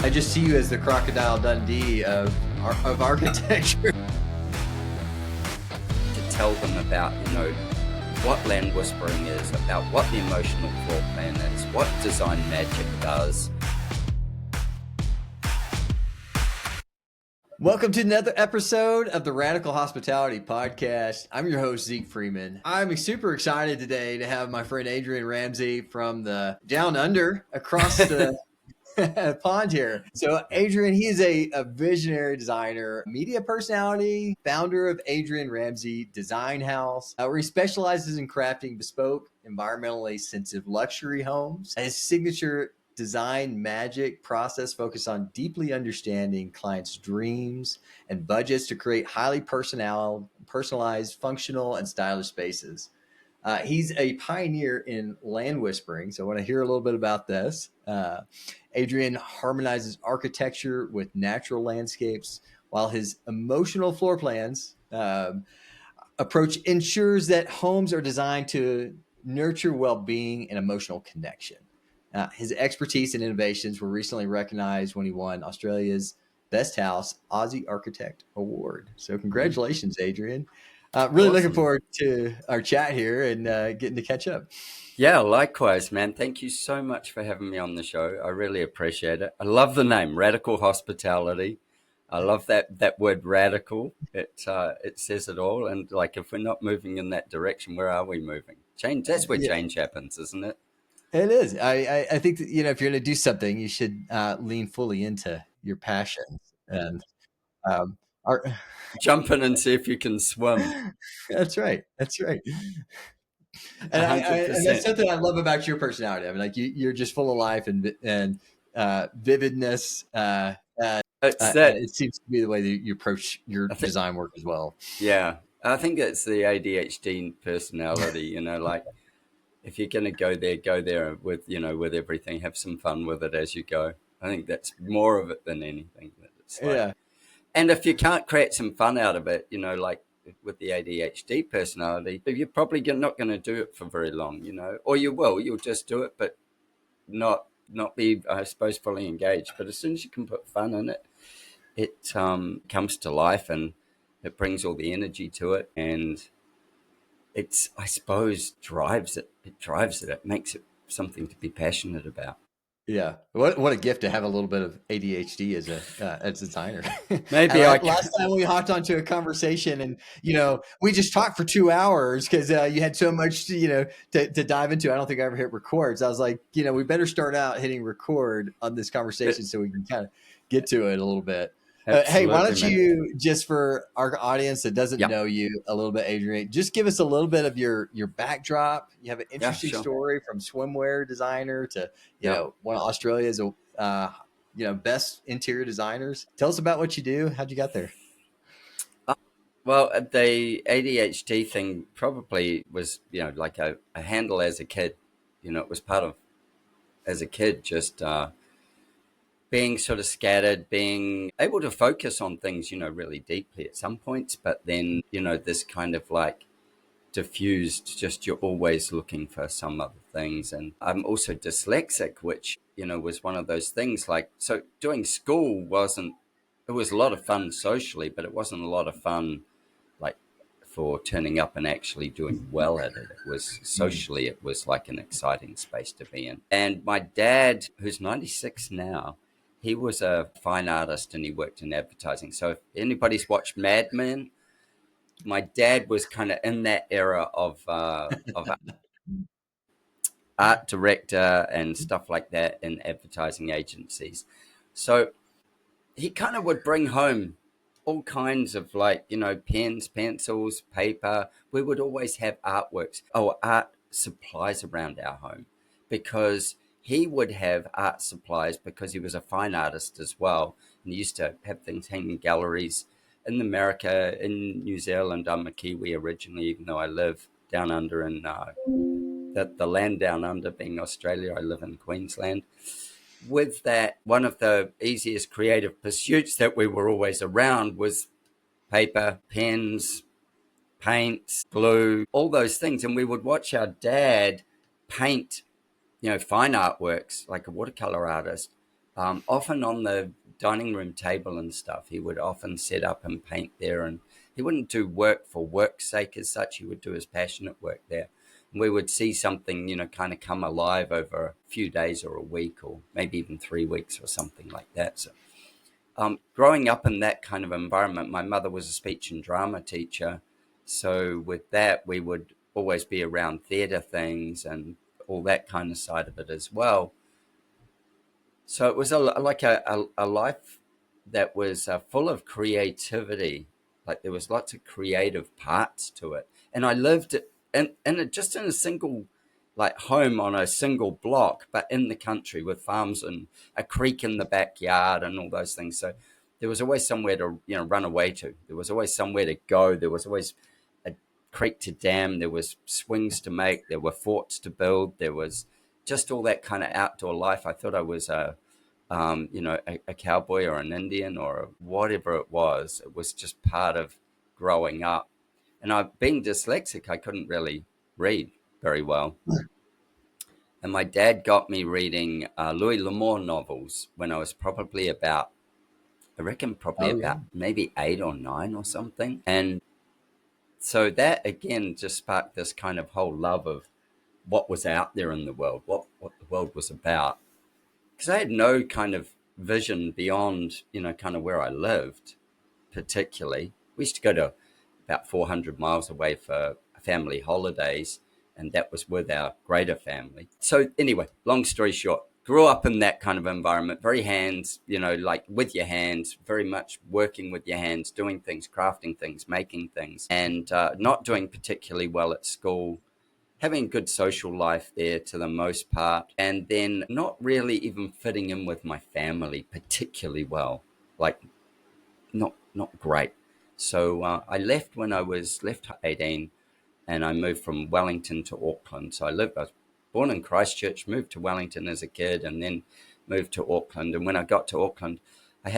I just see you as the Crocodile Dundee of architecture. To tell them about, what land whispering is, about what the emotional floor plan is, what design magic does. Welcome to another episode of the Radical Hospitality Podcast. I'm your host, Zeke Freeman. I'm super excited today to have my friend Adrian Ramsey from the Down Under across the pond here. So Adrian, he is a visionary designer, media personality, founder of Adrian Ramsey Design House, where he specializes in crafting bespoke, environmentally sensitive luxury homes. His signature design magic process focused on deeply understanding clients' dreams and budgets to create highly personalized, functional, and stylish spaces. He's a pioneer in land whispering, so I want to hear a little bit about this. Adrian harmonizes architecture with natural landscapes, while his emotional floor plans approach ensures that homes are designed to nurture well-being and emotional connection. His expertise and innovations were recently recognized when he won Australia's Best House Aussie Architect Award. So congratulations, Adrian. Really looking forward to our chat here and getting to catch up. Yeah, likewise, man. Thank you so much for having me on the show. I really appreciate it. I love the name, Radical Hospitality. I love that word radical. It says it all. And like, if we're not moving in that direction, where are we moving? Change. That's where change happens, isn't it? It is. I think that, if you're going to do something, you should lean fully into your passions and jump in and see if you can swim. That's right. And, and that's something I love about your personality. I mean, like you're just full of life and vividness. It seems to be the way that you approach your design work as well. Yeah, I think it's the ADHD personality. Like if you're going to go there with with everything. Have some fun with it as you go. I think that's more of it than anything. It's like, yeah. And if you can't create some fun out of it, like with the ADHD personality, you're probably not going to do it for very long, or you'll just do it, but not be, I suppose, fully engaged. But as soon as you can put fun in it, it comes to life and it brings all the energy to it. And it's, I suppose, drives it. It makes it something to be passionate about. Yeah, what a gift to have a little bit of ADHD as a designer. Maybe last time we hopped onto a conversation, and we just talked for 2 hours because you had so much to dive into. I don't think I ever hit record. So I was like, we better start out hitting record on this conversation so we can kind of get to it a little bit. Hey, why don't you, just for our audience that doesn't know you a little bit, Adrian, just give us a little bit of your backdrop. You have an interesting story from swimwear designer to, one of Australia's, best interior designers. Tell us about what you do. How'd you get there? Well, the ADHD thing probably was, like a handle as a kid. It was part of, as a kid, just being sort of scattered, being able to focus on things, really deeply at some points, but then, this kind of like diffused, just you're always looking for some other things. And I'm also dyslexic, which, was one of those things like, so doing school it was a lot of fun socially, but it wasn't a lot of fun like for turning up and actually doing well at it. It was socially, it was like an exciting space to be in. And my dad, who's 96 now, he was a fine artist and he worked in advertising. So if anybody's watched Mad Men, my dad was kind of in that era of art director and stuff like that in advertising agencies. So he kind of would bring home all kinds of like, pens, pencils, paper. We would always have artworks or art supplies around our home because he would have art supplies because he was a fine artist as well. And he used to have things hanging in galleries in America, in New Zealand. I'm a Kiwi originally, even though I live down under in the land down under being Australia. I live in Queensland. With that, one of the easiest creative pursuits that we were always around was paper, pens, paints, glue, all those things. And we would watch our dad paint, fine artworks, like a watercolor artist, often on the dining room table and stuff. He would often set up and paint there, and he wouldn't do work for work's sake as such. He would do his passionate work there. And we would see something, kind of come alive over a few days or a week or maybe even 3 weeks or something like that. So growing up in that kind of environment, my mother was a speech and drama teacher. So with that, we would always be around theatre things and all that kind of side of it as well. So it was like a life that was full of creativity. Like there was lots of creative parts to it. And I lived just in a single like home on a single block, but in the country with farms and a creek in the backyard and all those things. So there was always somewhere to, run away to. There was always somewhere to go. There was always a creek to dam. There was swings to make. There were forts to build. There was just all that kind of outdoor life. I thought I was a cowboy or an Indian or whatever it was. It was just part of growing up. And being dyslexic, I couldn't really read very well. And my dad got me reading Louis L'Amour novels when I was probably about, I reckon probably about maybe 8 or 9 or something. And so that again just sparked this kind of whole love of what was out there in the world, what the world was about. Because I had no kind of vision beyond, kind of where I lived, particularly. We used to go to about 400 miles away for family holidays, and that was with our greater family. So anyway, long story short, grew up in that kind of environment, very hands, like with your hands, very much working with your hands, doing things, crafting things, making things, and not doing particularly well at school, having a good social life there to the most part, and then not really even fitting in with my family particularly well, like not great. So I left when I was left 18, and I moved from Wellington to Auckland. So I was born in Christchurch, moved to Wellington as a kid, and then moved to Auckland. And when I got to Auckland, I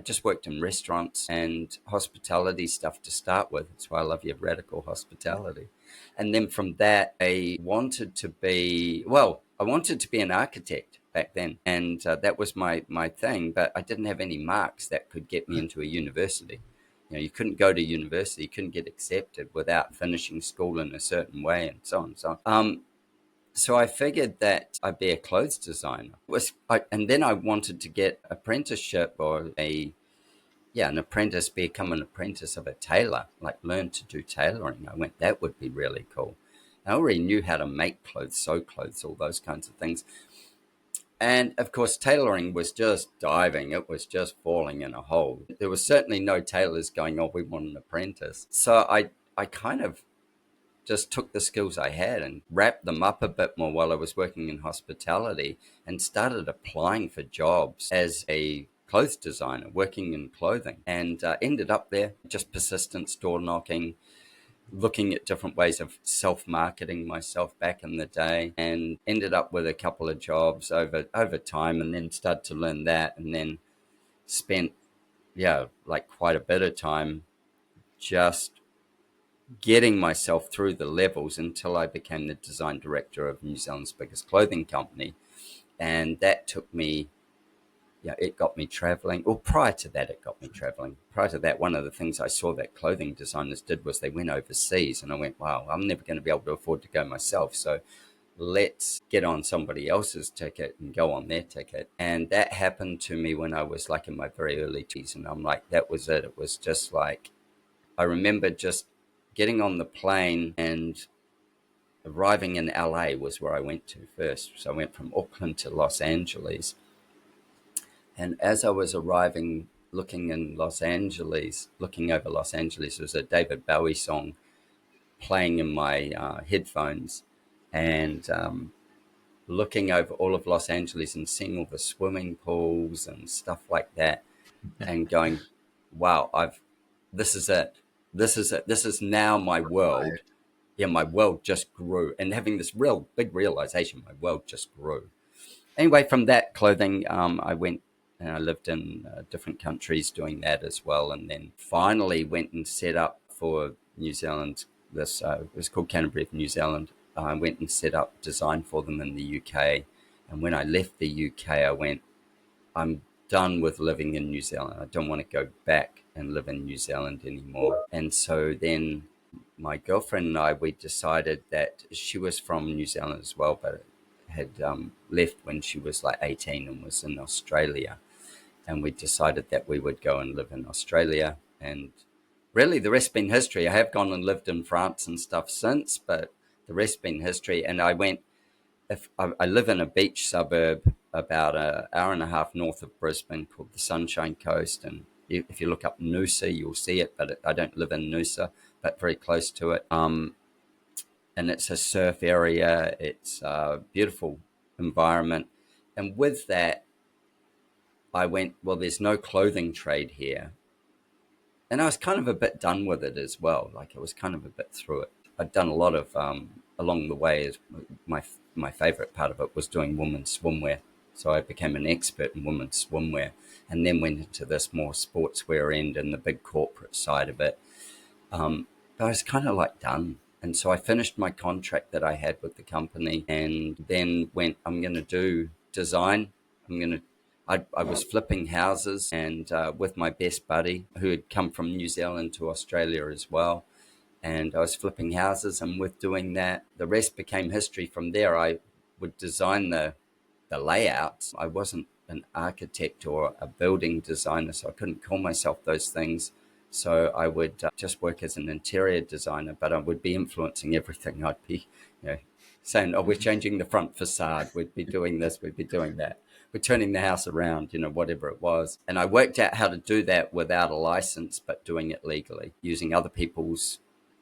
just worked in restaurants and hospitality stuff to start with. That's why I love your radical hospitality. And then from that, I wanted to be an architect back then. And that was my thing, but I didn't have any marks that could get me into a university. You couldn't go to university, you couldn't get accepted without finishing school in a certain way, and so on and so on. So I figured that I'd be a clothes designer. And then I wanted to get apprenticeship or become an apprentice of a tailor, like learn to do tailoring. I went, that would be really cool. I already knew how to make clothes, sew clothes, all those kinds of things. And of course, tailoring was just diving. It was just falling in a hole. There was certainly no tailors going, oh, we want an apprentice. So I kind of just took the skills I had and wrapped them up a bit more while I was working in hospitality and started applying for jobs as a clothes designer, working in clothing, and ended up there, just persistent door knocking, looking at different ways of self-marketing myself back in the day, and ended up with a couple of jobs over time, and then started to learn that, and then spent like quite a bit of time just getting myself through the levels until I became the design director of New Zealand's biggest clothing company. And that took me, it got me traveling. Well, prior to that, it got me traveling. Prior to that, one of the things I saw that clothing designers did was they went overseas, and I went, wow, I'm never going to be able to afford to go myself. So let's get on somebody else's ticket and go on their ticket. And that happened to me when I was like in my very early teens. And I'm like, that was it. It was just like, I remember just getting on the plane and arriving in LA was where I went to first. So I went from Auckland to Los Angeles. And as I was arriving, looking over Los Angeles, there was a David Bowie song playing in my headphones, and looking over all of Los Angeles and seeing all the swimming pools and stuff like that, and going, wow, this is it. This is it. This is now my world. Yeah, my world just grew. And having this real big realization, my world just grew. Anyway, from that clothing, I went and I lived in different countries doing that as well. And then finally went and set up for New Zealand. It was called Canterbury of New Zealand. I went and set up design for them in the UK. And when I left the UK, I went, I'm done with living in New Zealand. I don't want to go back and live in New Zealand anymore. And so then my girlfriend and I, we decided that she was from New Zealand as well, but had left when she was like 18 and was in Australia. And we decided that we would go and live in Australia. And really, the rest been history. I have gone and lived in France and stuff since, but the rest been history. And I went, if I live in a beach suburb about an hour and a half north of Brisbane called the Sunshine Coast. And if you look up Noosa, you'll see it, but I don't live in Noosa, but very close to it. And it's a surf area. It's a beautiful environment. And with that, I went, well, there's no clothing trade here. And I was kind of a bit done with it as well. Like I was kind of a bit through it. I'd done a lot of, along the way, is my favorite part of it was doing women's swimwear. So I became an expert in women's swimwear and then went into this more sportswear end and the big corporate side of it. But I was kind of like done. And so I finished my contract that I had with the company and then went, I'm going to do design. I was flipping houses and with my best buddy who had come from New Zealand to Australia as well. And I was flipping houses, and with doing that, the rest became history from there. I would design the layouts. I wasn't an architect or a building designer, so I couldn't call myself those things. So I would just work as an interior designer, but I would be influencing everything. I'd be, saying, "Oh, we're changing the front facade. We'd be doing this. We'd be doing that. We're turning the house around. Whatever it was." And I worked out how to do that without a license, but doing it legally, using other people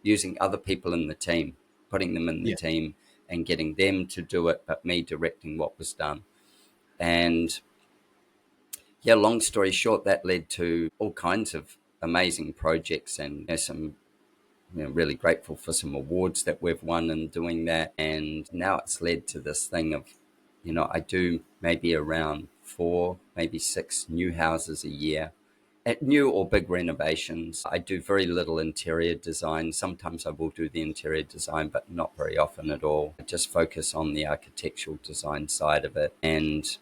in the team, putting them in the team, and getting them to do it, but me directing what was done. And yeah, long story short, that led to all kinds of amazing projects and some, really grateful for some awards that we've won in doing that. And now it's led to this thing of, I do maybe around 4, maybe 6 new houses a year. At new or big renovations. I do very little interior design. Sometimes I will do the interior design, but not very often at all. I just focus on the architectural design side of it. And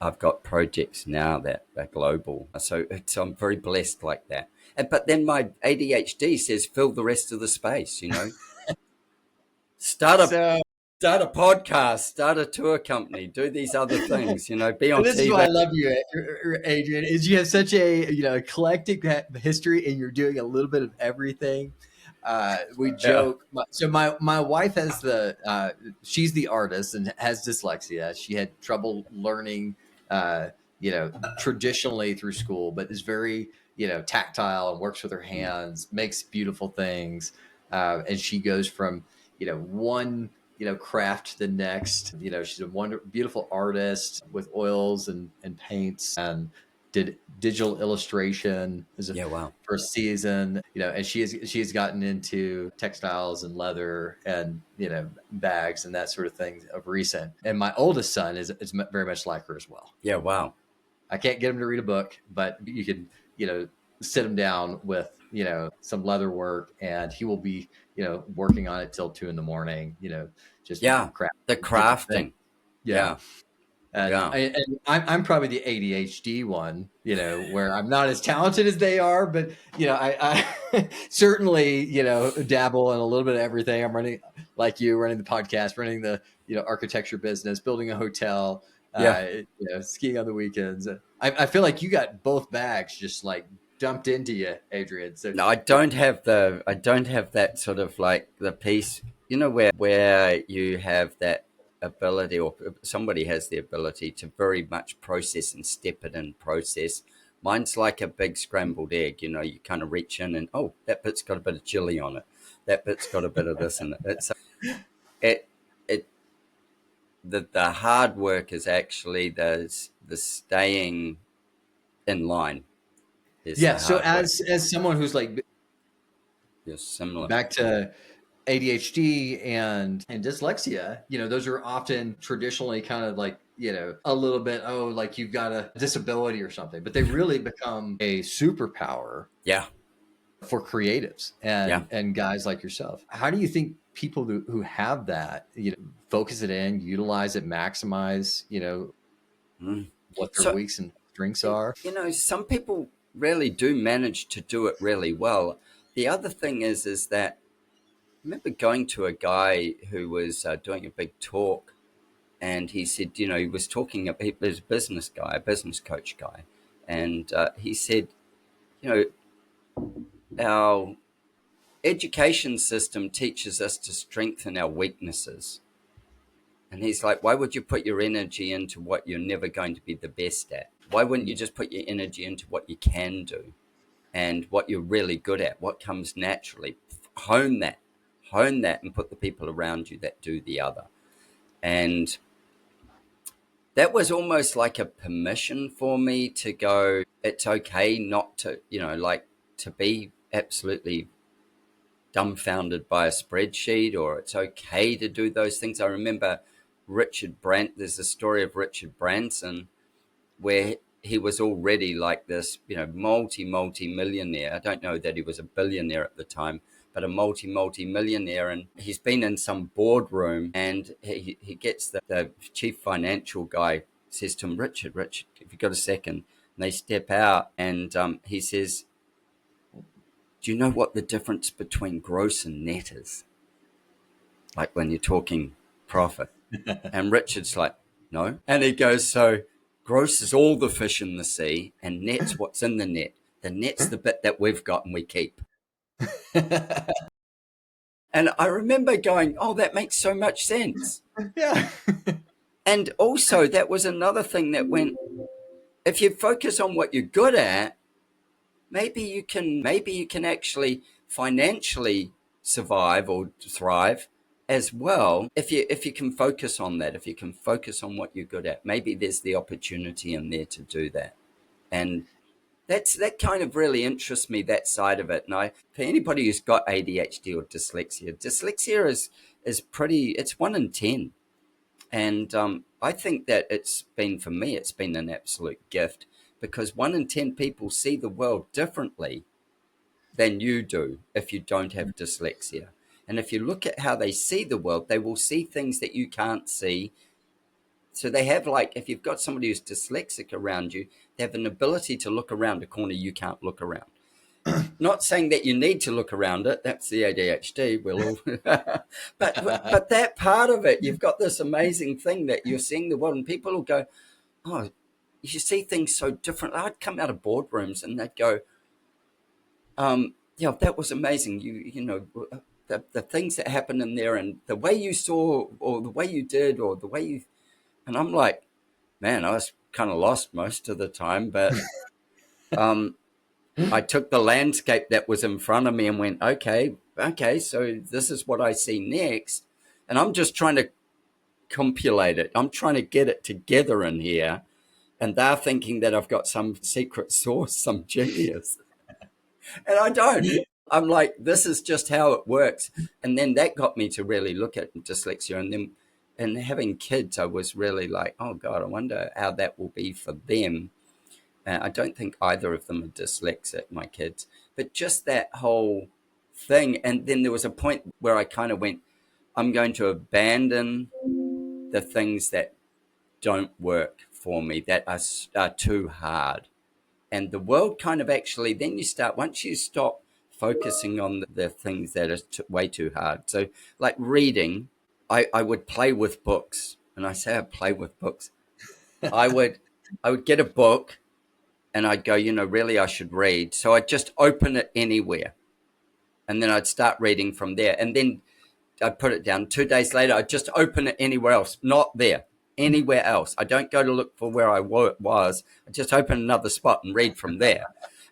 I've got projects now that are global. So I'm very blessed like that. But then my ADHD says, fill the rest of the space, Start a Start a podcast, start a tour company, do these other things, be on this TV. is why I love you, Adrian, is you have such a eclectic history and you're doing a little bit of everything. We joke. So my wife has she's the artist and has dyslexia. She had trouble learning, traditionally through school, but is very, tactile and works with her hands, makes beautiful things. And she goes from, one craft to the next. She's a beautiful artist with oils and paints, and did digital illustration as a Wow. first season. And she's gotten into textiles and leather and bags and that sort of thing of recent. And my oldest son is very much like her as well. Yeah, wow. I can't get him to read a book, but you can sit him down with some leather work, and he will be working on it till 2 a.m. Just the crafting. Yeah. And I'm probably the ADHD one, where I'm not as talented as they are, but I certainly dabble in a little bit of everything. I'm running the podcast, running the architecture business, building a hotel, skiing on the weekends. I feel like you got both bags just like dumped into you, Adrian. So no, I don't have that sort of like the piece, where you have that ability, or somebody has the ability to very much process and step it in process. Mine's like a big scrambled egg, you kind of reach in and, oh, that bit's got a bit of chili on it. That bit's got a bit of this in it. The hard work is actually the staying in line. So as someone who's like similar back to ADHD and dyslexia, those are often traditionally kind of like, a little bit, like you've got a disability or something, but they really become a superpower for creatives and guys like yourself. How do you think people who have that, focus it in, utilize it, maximize, Mm. what their So, weeks and strengths are. some people really do manage to do it really well. The other thing is that I remember going to a guy who was doing a big talk, and he said, he was talking about, he was a business guy, a business coach guy, and he said, you our education system teaches us to strengthen our weaknesses. And he's like, why would you put your energy into what you're never going to be the best at? Why wouldn't you just put your energy into what you can do and what you're really good at, what comes naturally? Hone that, and put the people around you that do the other. And that was almost like a permission for me to go, it's okay not to, like to be absolutely dumbfounded by a spreadsheet, or it's okay to do those things. I remember there's a story of Richard Branson where he was already like this, multi millionaire. I don't know that he was a billionaire at the time, but a multi millionaire. And he's been in some boardroom, and he gets the chief financial guy, says to him, Richard, if you've got a second. And they step out, and he says, do you know what the difference between gross and net is? Like when you're talking profit. And Richard's like, no. And he goes, so gross is all the fish in the sea, and net's what's in the net. The net's the bit that we've got and we keep. And I remember going, oh, that makes so much sense. Yeah. And also that was another thing that went, if you focus on what you're good at, maybe you can actually financially survive or thrive as well. If you can focus on that, if you can focus on what you're good at, maybe there's the opportunity in there to do that. And that kind of really interests me, that side of it. And for anybody who's got ADHD or dyslexia is pretty, it's 1 in 10. And I think that for me, it's been an absolute gift, because 1 in 10 people see the world differently than you do if you don't have dyslexia. And if you look at how they see the world, they will see things that you can't see. So they have, like, if you've got somebody who's dyslexic around you, they have an ability to look around a corner you can't look around. Not saying that you need to look around it. That's the ADHD. But that part of it, you've got this amazing thing that you're seeing the world, and people will go, oh, you see things so differently. I'd come out of boardrooms and they'd go, yeah, that was amazing. The things that happened in there, and the way you saw, or the way you did, or the way you, and I'm like, man, I was kind of lost most of the time, but I took the landscape that was in front of me and went, okay, so this is what I see next. And I'm just trying to compilate it. I'm trying to get it together in here. And they're thinking that I've got some secret sauce, some genius. And I don't. I'm like, this is just how it works. And then that got me to really look at dyslexia. And having kids, I was really like, oh, God, I wonder how that will be for them. I don't think either of them are dyslexic, my kids, but just that whole thing. And then there was a point where I kind of went, I'm going to abandon the things that don't work for me, that are too hard. And the world kind of actually, then once you stop focusing on the things that are way too hard. So like reading, I would play with books. And I say I play with books. I would get a book, and I'd go, really I should read. So I'd just open it anywhere. And then I'd start reading from there. And then I'd put it down. 2 days later, I'd just open it anywhere else. Not there. Anywhere else. I don't go to look for where I was. I just open another spot and read from there.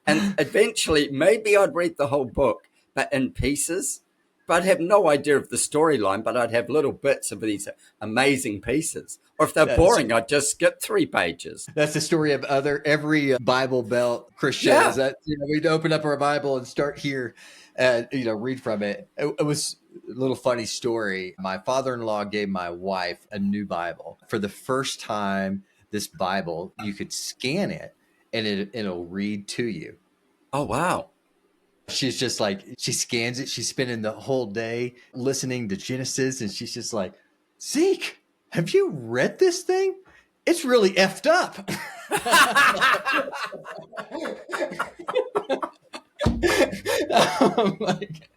And eventually, maybe I'd read the whole book, but in pieces. But I'd have no idea of the storyline, but I'd have little bits of these amazing pieces. Or if they're boring, I'd just skip 3 pages. That's the story of every Bible Belt Christian. Yeah. Is that we'd open up our Bible and start here, and read from it. It was a little funny story. My father-in-law gave my wife a new Bible. For the first time, this Bible, you could scan it, and it'll read to you. Oh, wow. She's just like, she scans it. She's spending the whole day listening to Genesis, and she's just like, Zeke, have you read this thing? it's really effed up. Like,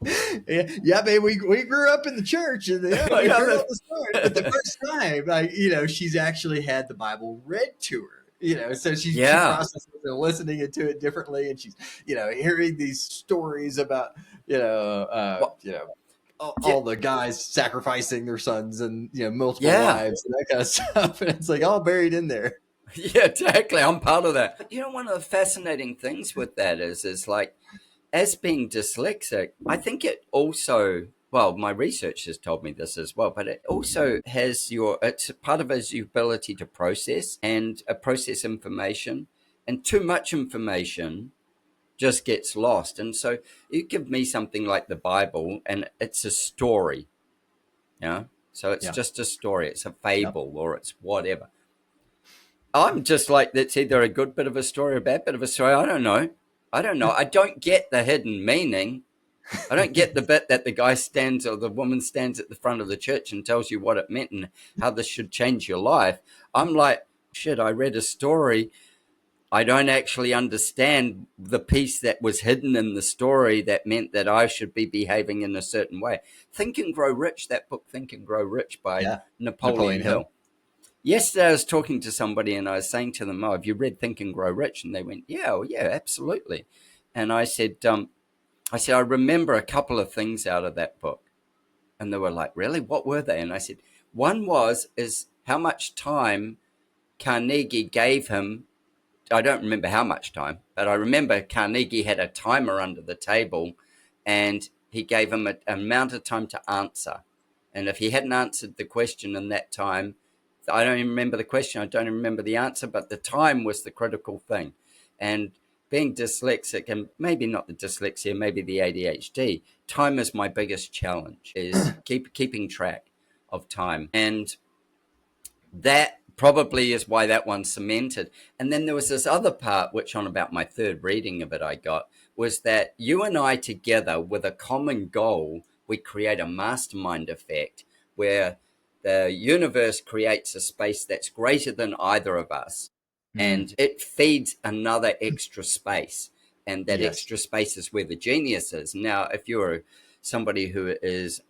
yeah, babe, we grew up in the church, and yeah, we Yeah, heard all the stories. But the first time, like, she's actually had the Bible read to her. So she yeah. processes and listening to it differently, and she's hearing these stories about Well, yeah, all the guys sacrificing their sons and multiple yeah. wives and that kind of stuff, and it's like all buried in there. Yeah, exactly. I'm part of that. But one of the fascinating things with that is like, as being dyslexic, I think it also, well, my research has told me this as well, but it also has it's part of his ability to process and process information, and too much information just gets lost. And so you give me something like the Bible, and it's a story, so it's Yeah. just a story, it's a Yep. fable, or it's whatever. I'm just like, that's either a good bit of a story or a bad bit of a story. I don't know. I don't get the hidden meaning. I don't get the bit that the guy stands or the woman stands at the front of the church and tells you what it meant and how this should change your life. I'm like, shit, I read a story. I don't actually understand the piece that was hidden in the story that meant that I should be behaving in a certain way. Think and Grow Rich, that book, Think and Grow Rich by Yeah. Napoleon Hill. Hill. Yesterday I was talking to somebody and I was saying to them, "Oh, have you read Think and Grow Rich?" And they went, "Yeah, oh, yeah, absolutely." And I said, I remember a couple of things out of that book. And they were like, "Really? What were they?" And I said, one is how much time Carnegie gave him. I don't remember how much time, but I remember Carnegie had a timer under the table, and he gave him an amount of time to answer. And if he hadn't answered the question in that time, I don't even remember the question, I don't even remember the answer, but the time was the critical thing. And being dyslexic, and maybe not the dyslexia, maybe the ADHD, time is my biggest challenge, is keeping track of time. And that probably is why that one's cemented. And then there was this other part, which on about my third reading of it I got, was that you and I together with a common goal, we create a mastermind effect where the universe creates a space that's greater than either of us, and it feeds another extra space. And that Yes. extra space is where the genius is. Now, if you're somebody who is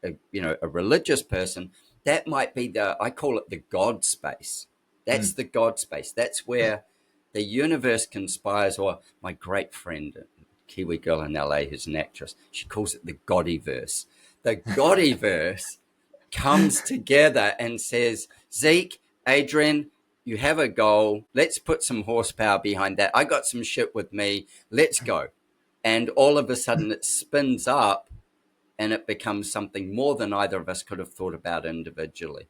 a religious person, that might be I call it the God space. That's the God space. That's where the universe conspires. Or my great friend, Kiwi girl in LA, who's an actress, she calls it the Godiverse. The Godiverse comes together and says, "Zeke, Adrian, you have a goal. Let's put some horsepower behind that. I got some shit with me. Let's go." And all of a sudden it spins up, and it becomes something more than either of us could have thought about individually.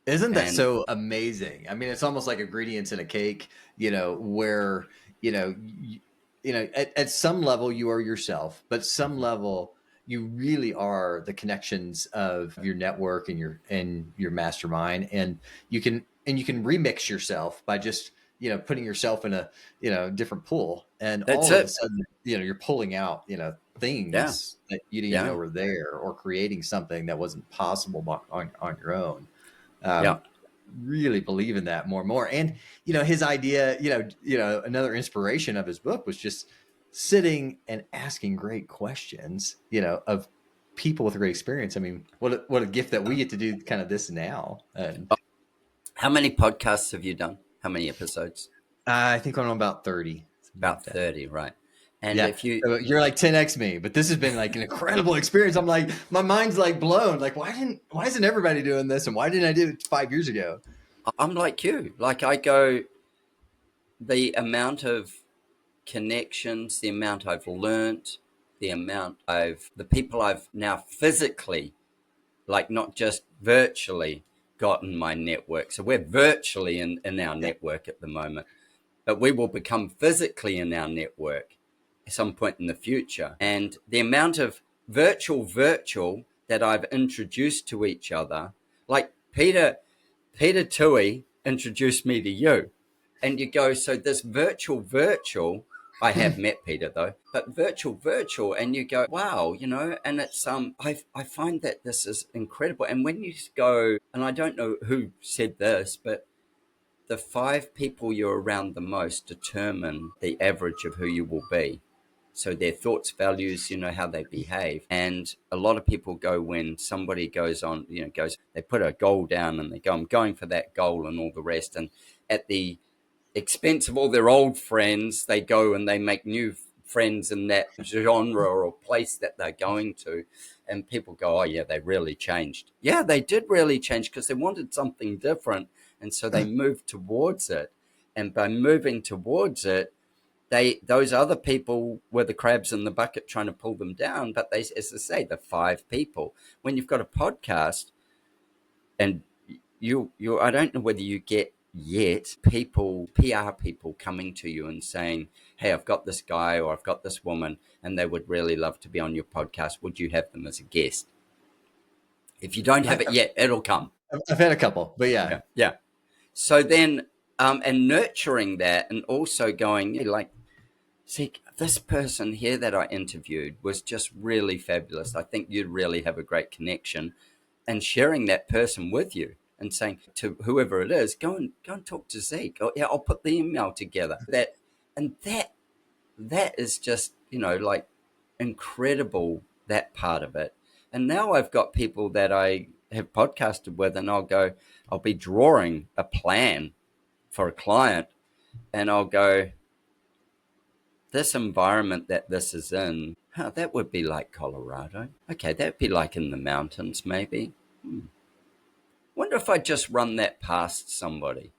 Isn't that And so amazing? I mean, it's almost like ingredients in a cake, where, at some level you are yourself, but some level you really are the connections of your network and your mastermind. And you can remix yourself by just, putting yourself in a, different pool. And that's all of a it. sudden, you're pulling out, Yeah. things that you didn't even Yeah. know were there, or creating something that wasn't possible on your own. Yeah. Really believe in that more and more. And his idea, another inspiration of his book was just sitting and asking great questions, of people with great experience. I mean, what a gift that we get to do kind of this now. And How many podcasts have you done? How many episodes? I think I'm on about 30, something like About that. 30, right? And Yeah. if you, So you're like 10x me, but this has been like an incredible experience. I'm like, my mind's like blown. Like, why isn't everybody doing this? And why didn't I do it 5 years ago? I'm like you. Like, I go, the amount of connections, the amount I've learnt, the people I've now physically, like not just virtually, gotten my network. So we're virtually in our network at the moment, but we will become physically in our network at some point in the future. And the amount of virtual that I've introduced to each other, like Peter Tui introduced me to you. And you go, so this virtual, I have met Peter though, but virtual, and you go, wow, and it's, I find that this is incredible. And when you go, and I don't know who said this, but the 5 people you're around the most determine the average of who you will be. So their thoughts, values, how they behave. And a lot of people go when somebody goes on, they put a goal down and they go, I'm going for that goal and all the rest. And at the expense of all their old friends, they go and they make new friends in that genre or place that they're going to. And people go, oh, yeah, they really changed. Yeah, they did really change because they wanted something different. And so they moved towards it. And by moving towards it, those other people were the crabs in the bucket trying to pull them down. But they, as I say, the 5 people. When you've got a podcast, and I don't know whether you get yet PR people coming to you and saying, hey, I've got this guy or I've got this woman and they would really love to be on your podcast. Would you have them as a guest? If you don't have it yet, it'll come. I've had a couple, but yeah. Yeah. So then, and nurturing that, and also going like, see, this person here that I interviewed was just really fabulous. I think you'd really have a great connection, and sharing that person with you and saying to whoever it is, go and talk to Zeke. Oh, yeah, I'll put the email together. That is just, like incredible, that part of it. And now I've got people that I have podcasted with, and I'll be drawing a plan for a client, and I'll go, this environment that this is in, that would be like Colorado. Okay, that'd be like in the mountains, maybe. Wonder if I just run that past somebody.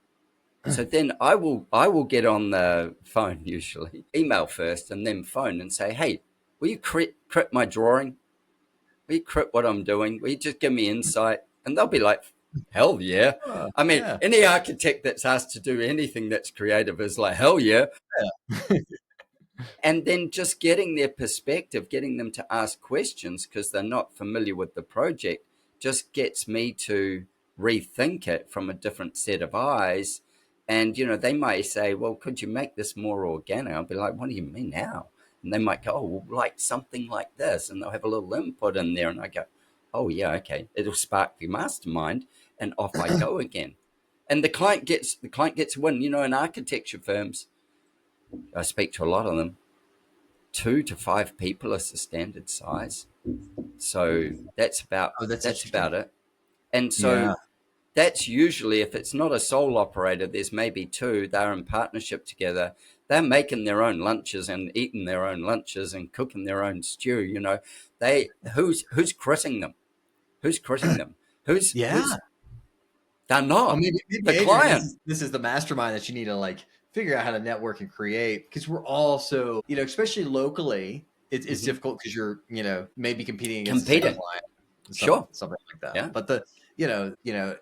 So then I will get on the phone, usually email first and then phone, and say, hey, will you crit my drawing? Will you crit what I'm doing? Will you just give me insight? And they'll be like, hell yeah. I mean, any architect that's asked to do anything that's creative is like, hell yeah. And then just getting their perspective, getting them to ask questions because they're not familiar with the project, just gets me to rethink it from a different set of eyes. And, they might say, well, could you make this more organic? I'll be like, what do you mean now? And they might go, oh, well, like something like this. And they'll have a little input in there. And I go, oh, yeah, okay. It'll spark the mastermind. And off I go again. And the client gets a win. In architecture firms, I speak to a lot of them, 2 to 5 people is the standard size. So that's about it. And so that's usually, if it's not a sole operator, there's maybe 2. They're in partnership together. They're making their own lunches and eating their own lunches and cooking their own stew. Who's critting them? Who's critting them? Who's they're not. Well, maybe the Adrian, client. This is the mastermind that you need to figure out how to network and create, because we're all so, especially locally, it's difficult because you're, maybe competing against the same client. Something like that. Yeah. But the,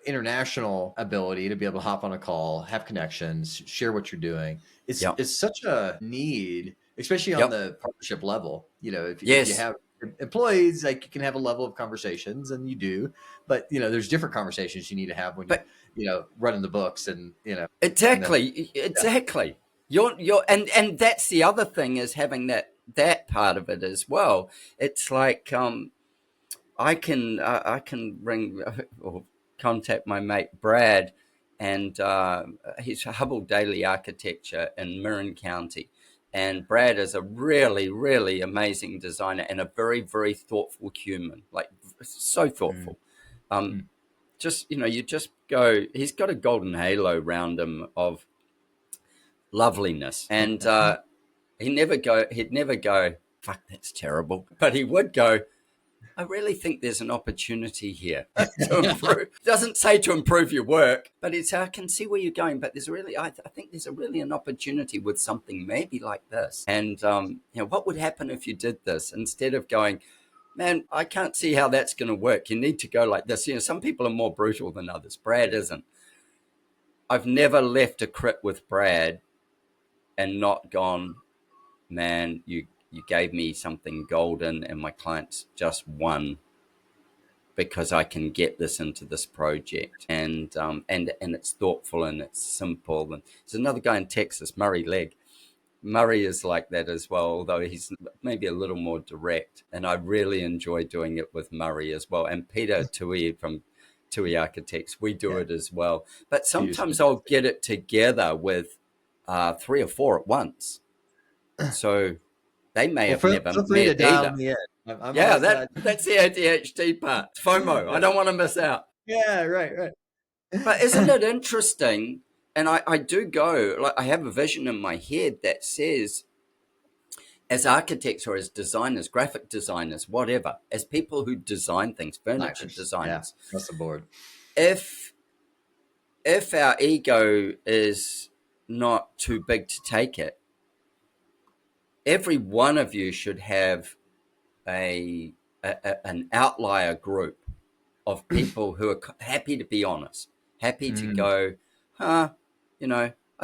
international ability to be able to hop on a call, have connections, share what you're doing. It's such a need, especially on the partnership level. If you have employees, you can have a level of conversations, and you do, but there's different conversations you need to have when you're running the books, and exactly. You're and that's the other thing, is having that part of it as well. It's like I can ring or contact my mate Brad, and he's Hubble Daily Architecture in Marin County. And Brad is a really, really amazing designer and a very, very thoughtful human, like so thoughtful. Just, you just go, he's got a golden halo around him of loveliness. And he'd never go, fuck, that's terrible. But he would go, I really think there's an opportunity here to improve. Doesn't say to improve your work, but it's, I can see where you're going, but there's really, I think there's really an opportunity with something maybe like this. And, what would happen if you did this, instead of going, man, I can't see how that's going to work. You need to go like this. Some people are more brutal than others. Brad isn't. I've never left a crit with Brad and not gone, man, you gave me something golden, and my clients just won because I can get this into this project. And it's thoughtful and it's simple. And there's another guy in Texas, Murray Legg. Murray is like that as well, although he's maybe a little more direct. And I really enjoy doing it with Murray as well. And Peter Tui from TUI architects. We do it as well. But sometimes Beautiful. I'll get it together with 3 or 4 at once. So they may have never feel free to met dial either. me in. I'm Yeah, always glad. that's the ADHD part. FOMO. I don't want to miss out. Yeah, right. But isn't it interesting? And I do go, like, I have a vision in my head that says, as architects or as designers, graphic designers, whatever, as people who design things, furniture Designers. Yeah, designers, across the board. if our ego is not too big to take it, every one of you should have an outlier group of people who are happy to be honest, happy to Mm, go, I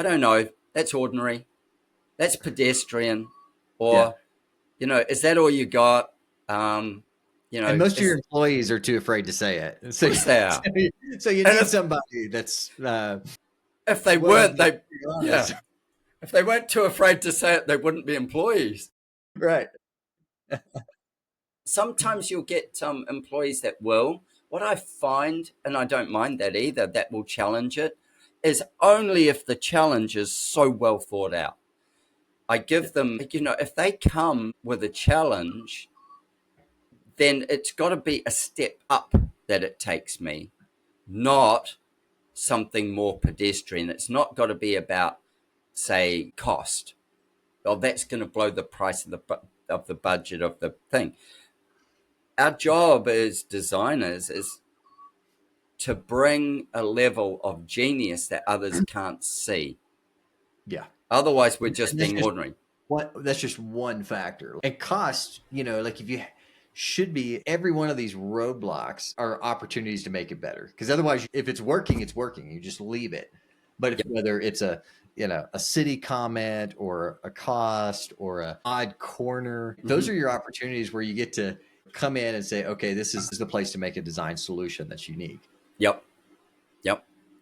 don't know, that's ordinary, that's pedestrian, yeah. or, is that all you got? And most of your Is, employees are too afraid to say it. of So, course they are. so you And need somebody that's if they willing weren't, to be yeah, honest. if they weren't too afraid to say it, they wouldn't be employees. Right. Sometimes you'll get some employees that will. What I find, and I don't mind that either, that will challenge it, is only if the challenge is so well thought out. I give them, if they come with a challenge, then it's got to be a step up that it takes me, not something more pedestrian. It's not got to be about, say, cost. Oh, that's going to blow the price of the budget of the thing. Our job as designers is to bring a level of genius that others can't see. Yeah. Otherwise, we're And just being ordinary. that's just one factor. And cost, like if you should be, every one of these roadblocks are opportunities to make it better. Because otherwise, if it's working, it's working. You just leave it. But whether it's a city comment or a cost or a odd corner, those are your opportunities where you get to come in and say, okay, this is the place to make a design solution that's unique. Yep.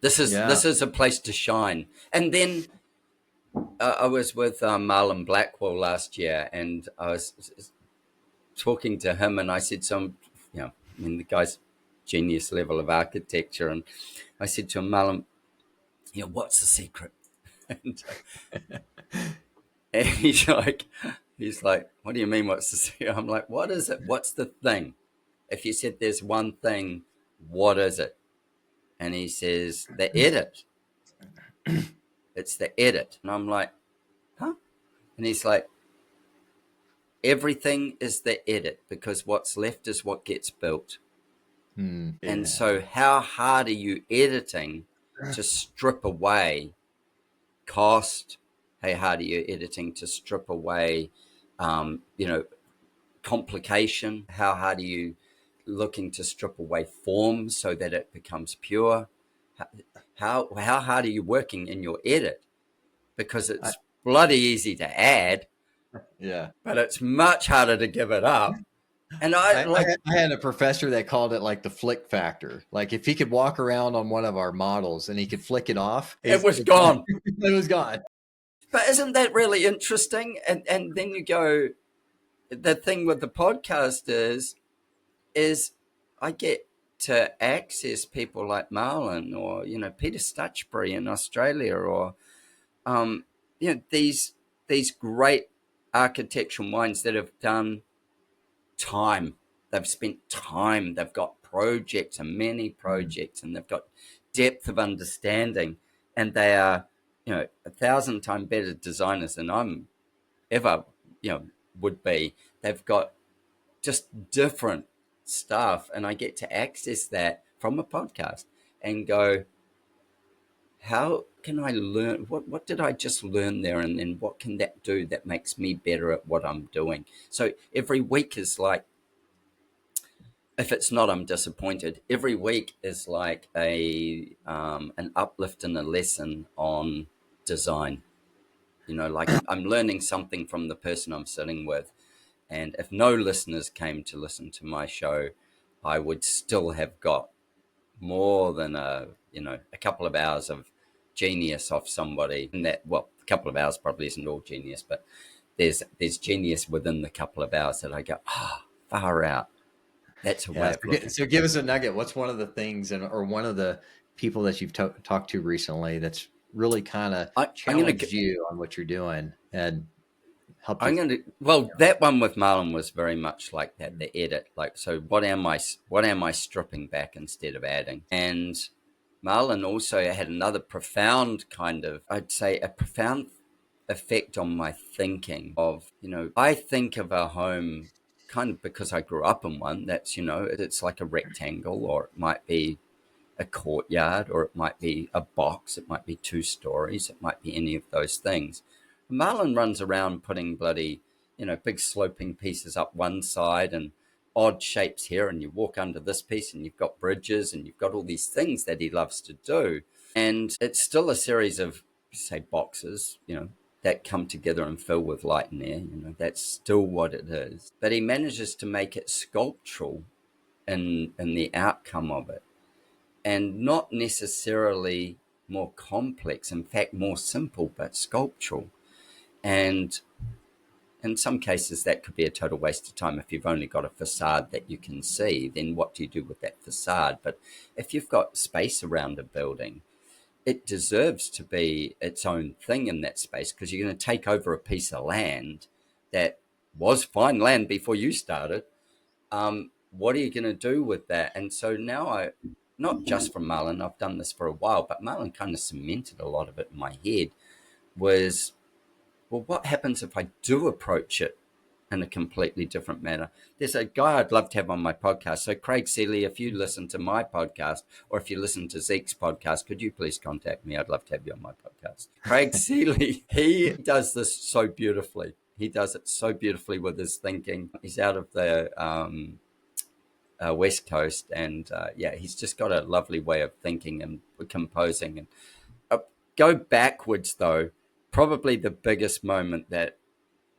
This is a place to shine. And then I was with Marlon Blackwell last year, and I was talking to him, and I said the guy's genius level of architecture, and I said to him, Marlon, what's the secret? And he's like, what do you mean, what's the secret? I'm like, what is it? What's the thing? If you said there's one thing, what is it? And he says, the edit. It's the edit. And I'm like, huh? And he's like, everything is the edit, because what's left is what gets built. And so how hard are you editing to strip away cost? How hard are you editing to strip away, complication? How hard are you looking to strip away form so that it becomes pure? How hard are you working in your edit? Because it's bloody easy to add, but it's much harder to give it up. And I had a professor that called it like the flick factor. Like if he could walk around on one of our models and he could flick it off, it was gone. It was gone. But isn't that really interesting? And then you go, the thing with the podcast is I get to access people like Marlon or, Peter Stutchbury in Australia, or, these great architectural minds that have done time. They've spent time. They've got projects and many projects, and they've got depth of understanding, and they are, 1,000 times better designers than I'm ever, would be. They've got just different stuff, and I get to access that from a podcast and go, how can I learn? What did I just learn there? And then what can that do that makes me better at what I'm doing? So every week is like, if it's not, I'm disappointed. Every week is like an uplift and a lesson on design. Like I'm learning something from the person I'm sitting with. And if no listeners came to listen to my show, I would still have got more than a couple of hours of genius off somebody. And that, well, a couple of hours probably isn't all genius, but there's genius within the couple of hours that I go, far out. That's a Yeah. way of looking. So give us a nugget. What's one of the things or one of the people that you've talked to recently that's really kind of I'm going to challenged you on what you're doing and helped you? well, that one with Marlon was very much like that, the edit. Like, so what am I stripping back instead of adding? And Marlon also had another profound kind of, I'd say a profound effect on my thinking of, I think of a home kind of because I grew up in one that's, it's like a rectangle, or it might be a courtyard, or it might be a box, it might be 2 stories, it might be any of those things. Marlon runs around putting bloody, big sloping pieces up one side and odd shapes here, and you walk under this piece and you've got bridges and you've got all these things that he loves to do. And it's still a series of, say, boxes, that come together and fill with light and air. That's still what it is. But he manages to make it sculptural in the outcome of it, and not necessarily more complex, in fact more simple, but sculptural. And in some cases that could be a total waste of time. If you've only got a facade that you can see, then what do you do with that facade? But if you've got space around a building, it deserves to be its own thing in that space, because you're going to take over a piece of land that was fine land before you started. What are you going to do with that? And so now not just from Marlon, I've done this for a while, but Marlon kind of cemented a lot of it in my head, was, well, what happens if I do approach it in a completely different manner? There's a guy I'd love to have on my podcast. So Craig Seeley, if you listen to my podcast, or if you listen to Zeke's podcast, could you please contact me? I'd love to have you on my podcast. Craig Seeley, he does this so beautifully. He does it so beautifully with his thinking. He's out of the West Coast, and he's just got a lovely way of thinking and composing. And go backwards though, probably the biggest moment that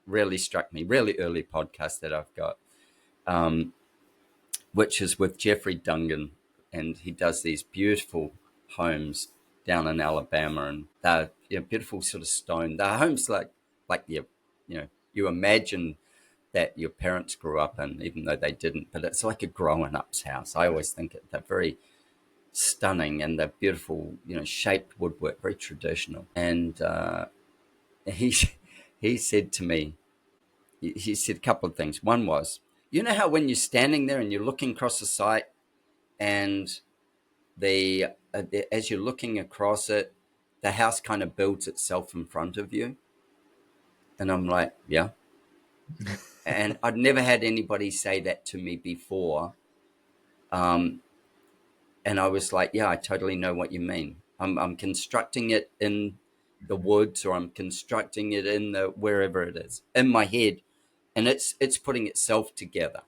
really struck me, really early podcast that I've got, which is with Jeffrey Dungan, and he does these beautiful homes down in Alabama, and they're beautiful sort of stone. They're homes like you imagine that your parents grew up in, even though they didn't, but it's like a grown-up's house. I always think they're very stunning, and they're beautiful, shaped woodwork, very traditional. And he said to me, he said a couple of things. One was, how when you're standing there and you're looking across the site, and as you're looking across it, the house kind of builds itself in front of you. And I'm like, yeah. And I'd never had anybody say that to me before. And I was like, yeah, I totally know what you mean. I'm constructing it in the woods, or I'm constructing it in the wherever it is in my head, and it's putting itself together.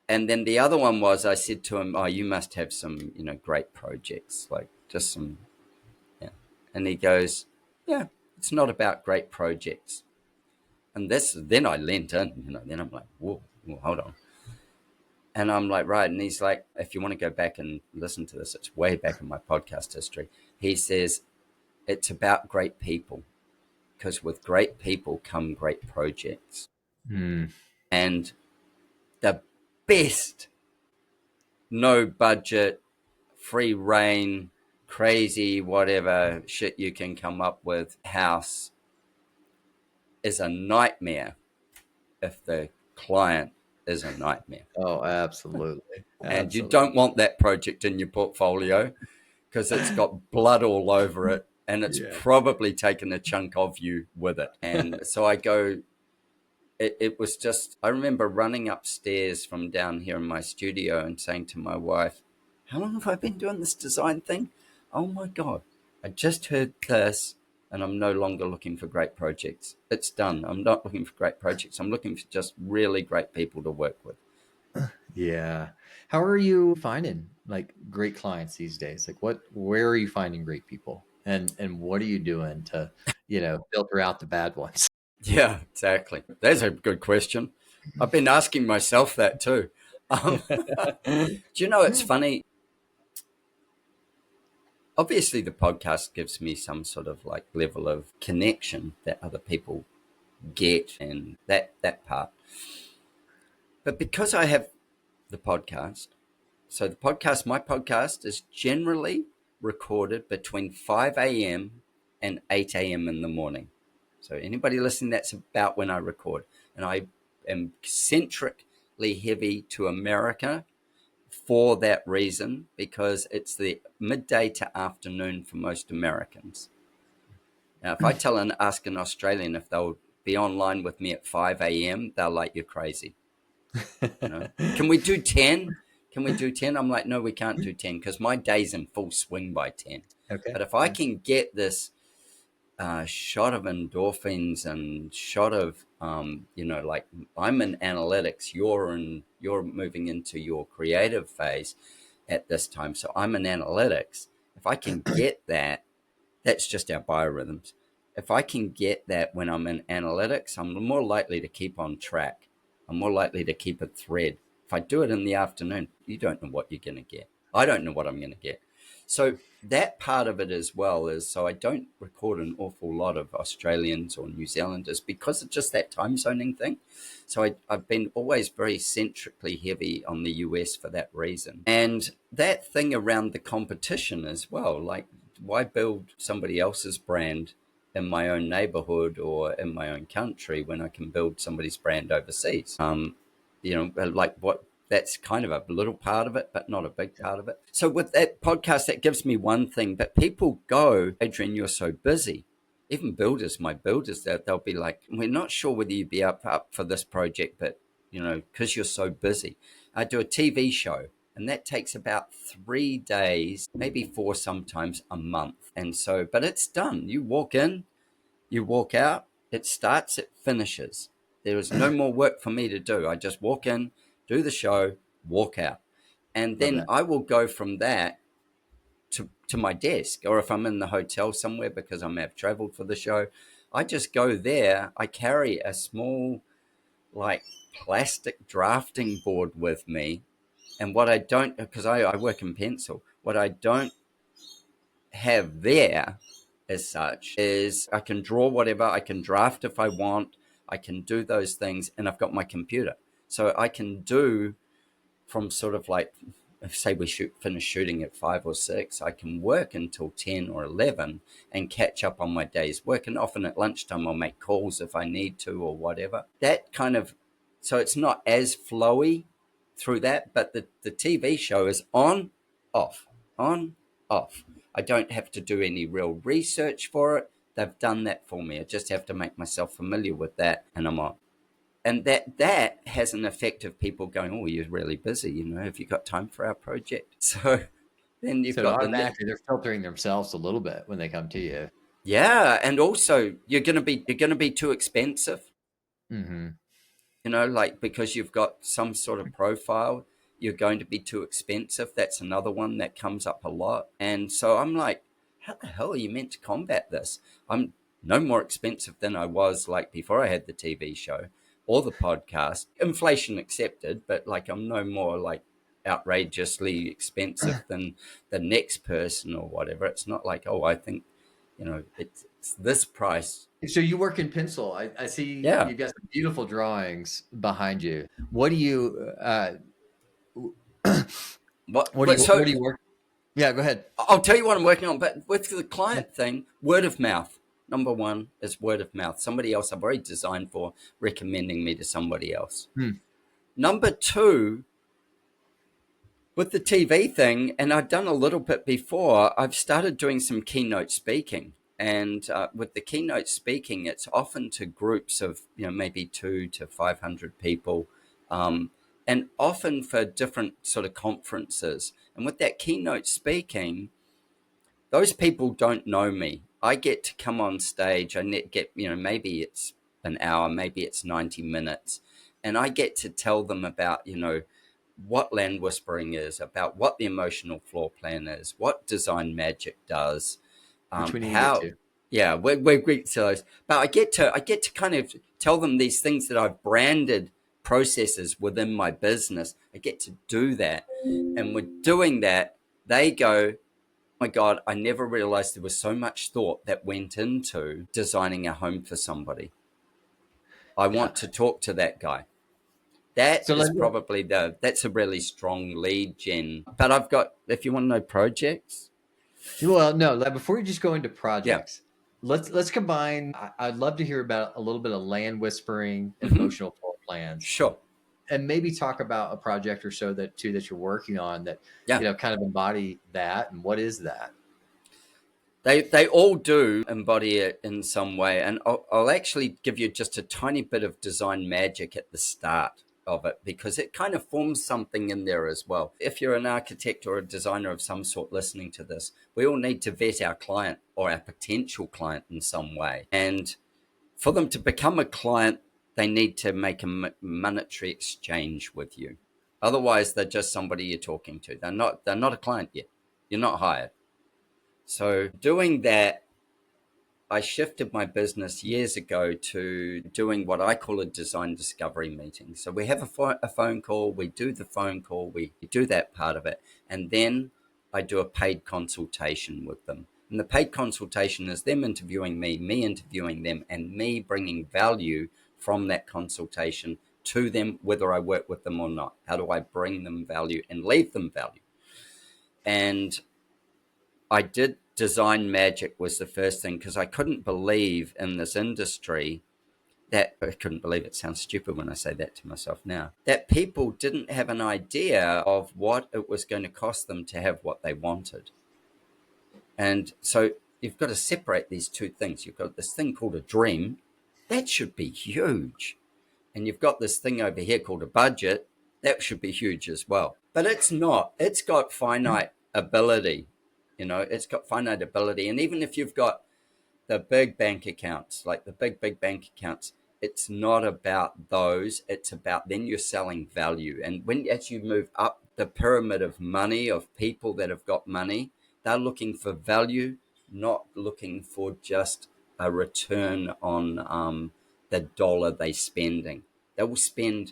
And then the other one was, I said to him, oh, you must have some great projects, like just some. Yeah. And he goes, yeah, it's not about great projects. And then I leant in, then I'm like, whoa, hold on. And I'm like, right. And he's like, if you want to go back and listen to this, it's way back in my podcast history. He says, it's about great people, because with great people come great projects. And the best, no budget, free reign, crazy, whatever shit you can come up with house is a nightmare if the client is a nightmare. Oh, absolutely. And you don't want that project in your portfolio, because it's got blood all over it, and it's probably taken a chunk of you with it. And so I go, it was just, I remember running upstairs from down here in my studio and saying to my wife, how long have I been doing this design thing? Oh my God, I just heard this, and I'm no longer looking for great projects. It's done. I'm not looking for great projects. I'm looking for just really great people to work with. Yeah. How are you finding like great clients these days? Like where are you finding great people, and what are you doing to, filter out the bad ones? Yeah, exactly. That's a good question. I've been asking myself that too. Do it's funny? Obviously, the podcast gives me some sort of like level of connection that other people get, and that part. But because I have the podcast. So my podcast is generally recorded between 5 a.m. and 8 a.m. in the morning. So anybody listening, that's about when I record. And I am centrically heavy to America for that reason, because it's the midday to afternoon for most Americans. Now, if I ask an Australian if they'll be online with me at 5 a.m., they're like, you're crazy. You know, can we do 10? Can we do 10? I'm like, no, we can't do 10 because my day's in full swing by 10. Okay. But if I can get this shot of endorphins and shot of, like I'm in analytics, you're moving into your creative phase at this time. So I'm in analytics. If I can get that, that's just our biorhythms. If I can get that when I'm in analytics, I'm more likely to keep on track. I'm more likely to keep a thread. If I do it in the afternoon, you don't know what you're going to get. I don't know what I'm going to get. So that part of it as well is, so I don't record an awful lot of Australians or New Zealanders because of just that time zoning thing. So I've been always very centrically heavy on the US for that reason. And that thing around the competition as well, like why build somebody else's brand in my own neighborhood or in my own country when I can build somebody's brand overseas? Like what, that's kind of a little part of it, but not a big part of it. So with that podcast, that gives me one thing, but people go, Adrian, you're so busy. Even builders, my builders, they'll be like, we're not sure whether you'd be up for this project, but, because you're so busy. I do a TV show, and that takes about 3 days, maybe 4 sometimes a month. And so, but it's done. You walk in, you walk out, it starts, it finishes. There is no more work for me to do. I just walk in, do the show, walk out. And then I will go from that to my desk. Or if I'm in the hotel somewhere because I may have traveled for the show, I just go there. I carry a small, like, plastic drafting board with me. And what I don't, because I work in pencil, what I don't have there as such is I can draw whatever, I can draft if I want, I can do those things, and I've got my computer. So I can do from sort of like, say we finish shooting at 5 or 6, I can work until 10 or 11 and catch up on my day's work. And often at lunchtime I'll make calls if I need to or whatever. That kind of, so it's not as flowy through that, but the TV show is on, off, on, off. I don't have to do any real research for it. They've done that for me. I just have to make myself familiar with that, and I'm on. And that has an effect of people going, oh, you're really busy, have you got time for our project? So then you've got automatically they're filtering themselves a little bit when they come to you. Yeah, and also you're gonna be too expensive. Mm-hmm. Like because you've got some sort of profile, you're going to be too expensive. That's another one that comes up a lot. And so I'm like, how the hell are you meant to combat this? I'm no more expensive than I was like before I had the TV show or the podcast, inflation accepted, but like I'm no more like outrageously expensive than the next person or whatever. It's not like, oh, I think, it's this price. So you work in pencil. I see you've got some beautiful drawings behind you. What do you what do you work? Yeah, go ahead. I'll tell you what I'm working on, but with the client thing, word of mouth. Number one is word of mouth. Somebody else I've already designed for recommending me to somebody else. Number two, with the TV thing, and I've done a little bit before, I've started doing some keynote speaking. And with the keynote speaking, it's often to groups of, maybe 200 to 500 people, and often for different sort of conferences. And with that keynote speaking, those people don't know me. I get to come on stage. I get, maybe it's an hour, maybe it's 90 minutes. And I get to tell them about, what land whispering is, about what the emotional floor plan is, what design magic does. Which we need to get to. Yeah, we're great to those. But I get to kind of tell them these things that I've branded processes within my business. I get to do that. And with doing that, they go, my God, I never realized there was so much thought that went into designing a home for somebody. I want to talk to that guy. that So is let me, probably that's a really strong lead gen. But I've got, if you want to know projects, well, no, before you just go into yeah, projects, let's combine. I'd love to hear about a little bit of land whispering and hmm, emotional floor plans, sure, and maybe talk about a project or so that you're working on that yeah. kind of embody that. And what is that? They all do embody it in some way, and I'll actually give you just a tiny bit of design magic at the start of it because it kind of forms something in there as well. If you're an architect or a designer of some sort listening to this, we all need to vet our client or our potential client in some way, and for them to become a client, they need to make a monetary exchange with you. Otherwise, they're just somebody you're talking to. They're not a client yet. You're not hired. So doing that, I shifted my business years ago to doing what I call a design discovery meeting. So we have a phone call, we do the phone call, we do that part of it, and then I do a paid consultation with them. And the paid consultation is them interviewing me interviewing them, and me bringing value from that consultation to them, whether I work with them or not. How do I bring them value and leave them value? And I did design magic was the first thing because I couldn't believe in this industry that I couldn't believe it sounds stupid when I say that to myself now that people didn't have an idea of what it was going to cost them to have what they wanted. And so you've got to separate these two things. You've got this thing called a dream that should be huge, and you've got this thing over here called a budget that should be huge as well, but it's not. It's got finite ability. It's got finite ability. And even if you've got the big bank accounts, like the big bank accounts, it's not about those. It's about then you're selling value. And as you move up the pyramid of money, of people that have got money, they're looking for value, not looking for just a return on the dollar they're spending. They will spend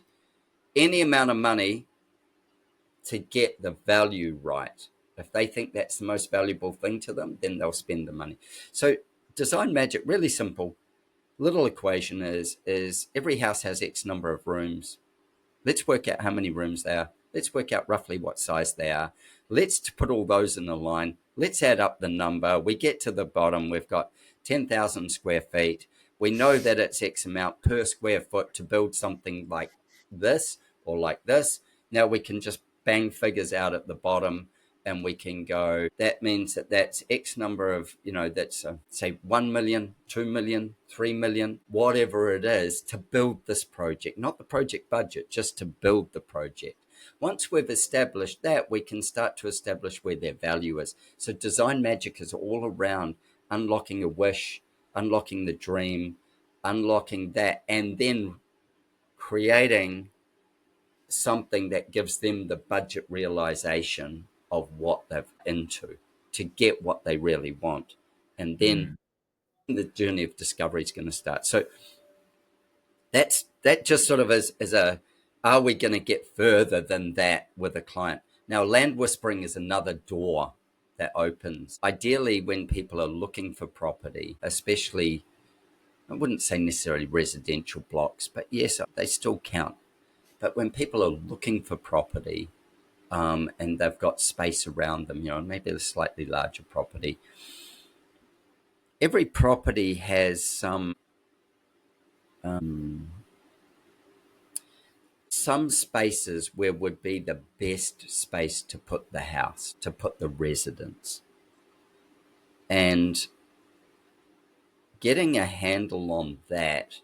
any amount of money to get the value right. If they think that's the most valuable thing to them, then they'll spend the money. So design magic, really simple. Little equation is every house has X number of rooms. Let's work out how many rooms there are. Let's work out roughly what size they are. Let's put all those in a line. Let's add up the number. We get to the bottom. We've got 10,000 square feet. We know that it's X amount per square foot to build something like this or like this. Now we can just bang figures out at the bottom, and we can go, that means that's X number of, that's say 1 million, 2 million, 3 million, whatever it is to build this project, not the project budget, just to build the project. Once we've established that, we can start to establish where their value is. So design magic is all around unlocking a wish, unlocking the dream, unlocking that, and then creating something that gives them the budget realization of what they've into to get what they really want. And then Mm. the journey of discovery is going to start. So that just sort of is a, are we going to get further than that with a client? Now, land whispering is another door that opens. Ideally, when people are looking for property, especially, I wouldn't say necessarily residential blocks, but yes, they still count. But when people are looking for property, and they've got space around them, maybe a slightly larger property, every property has some spaces where would be the best space to put the house, to put the residence. And getting a handle on that,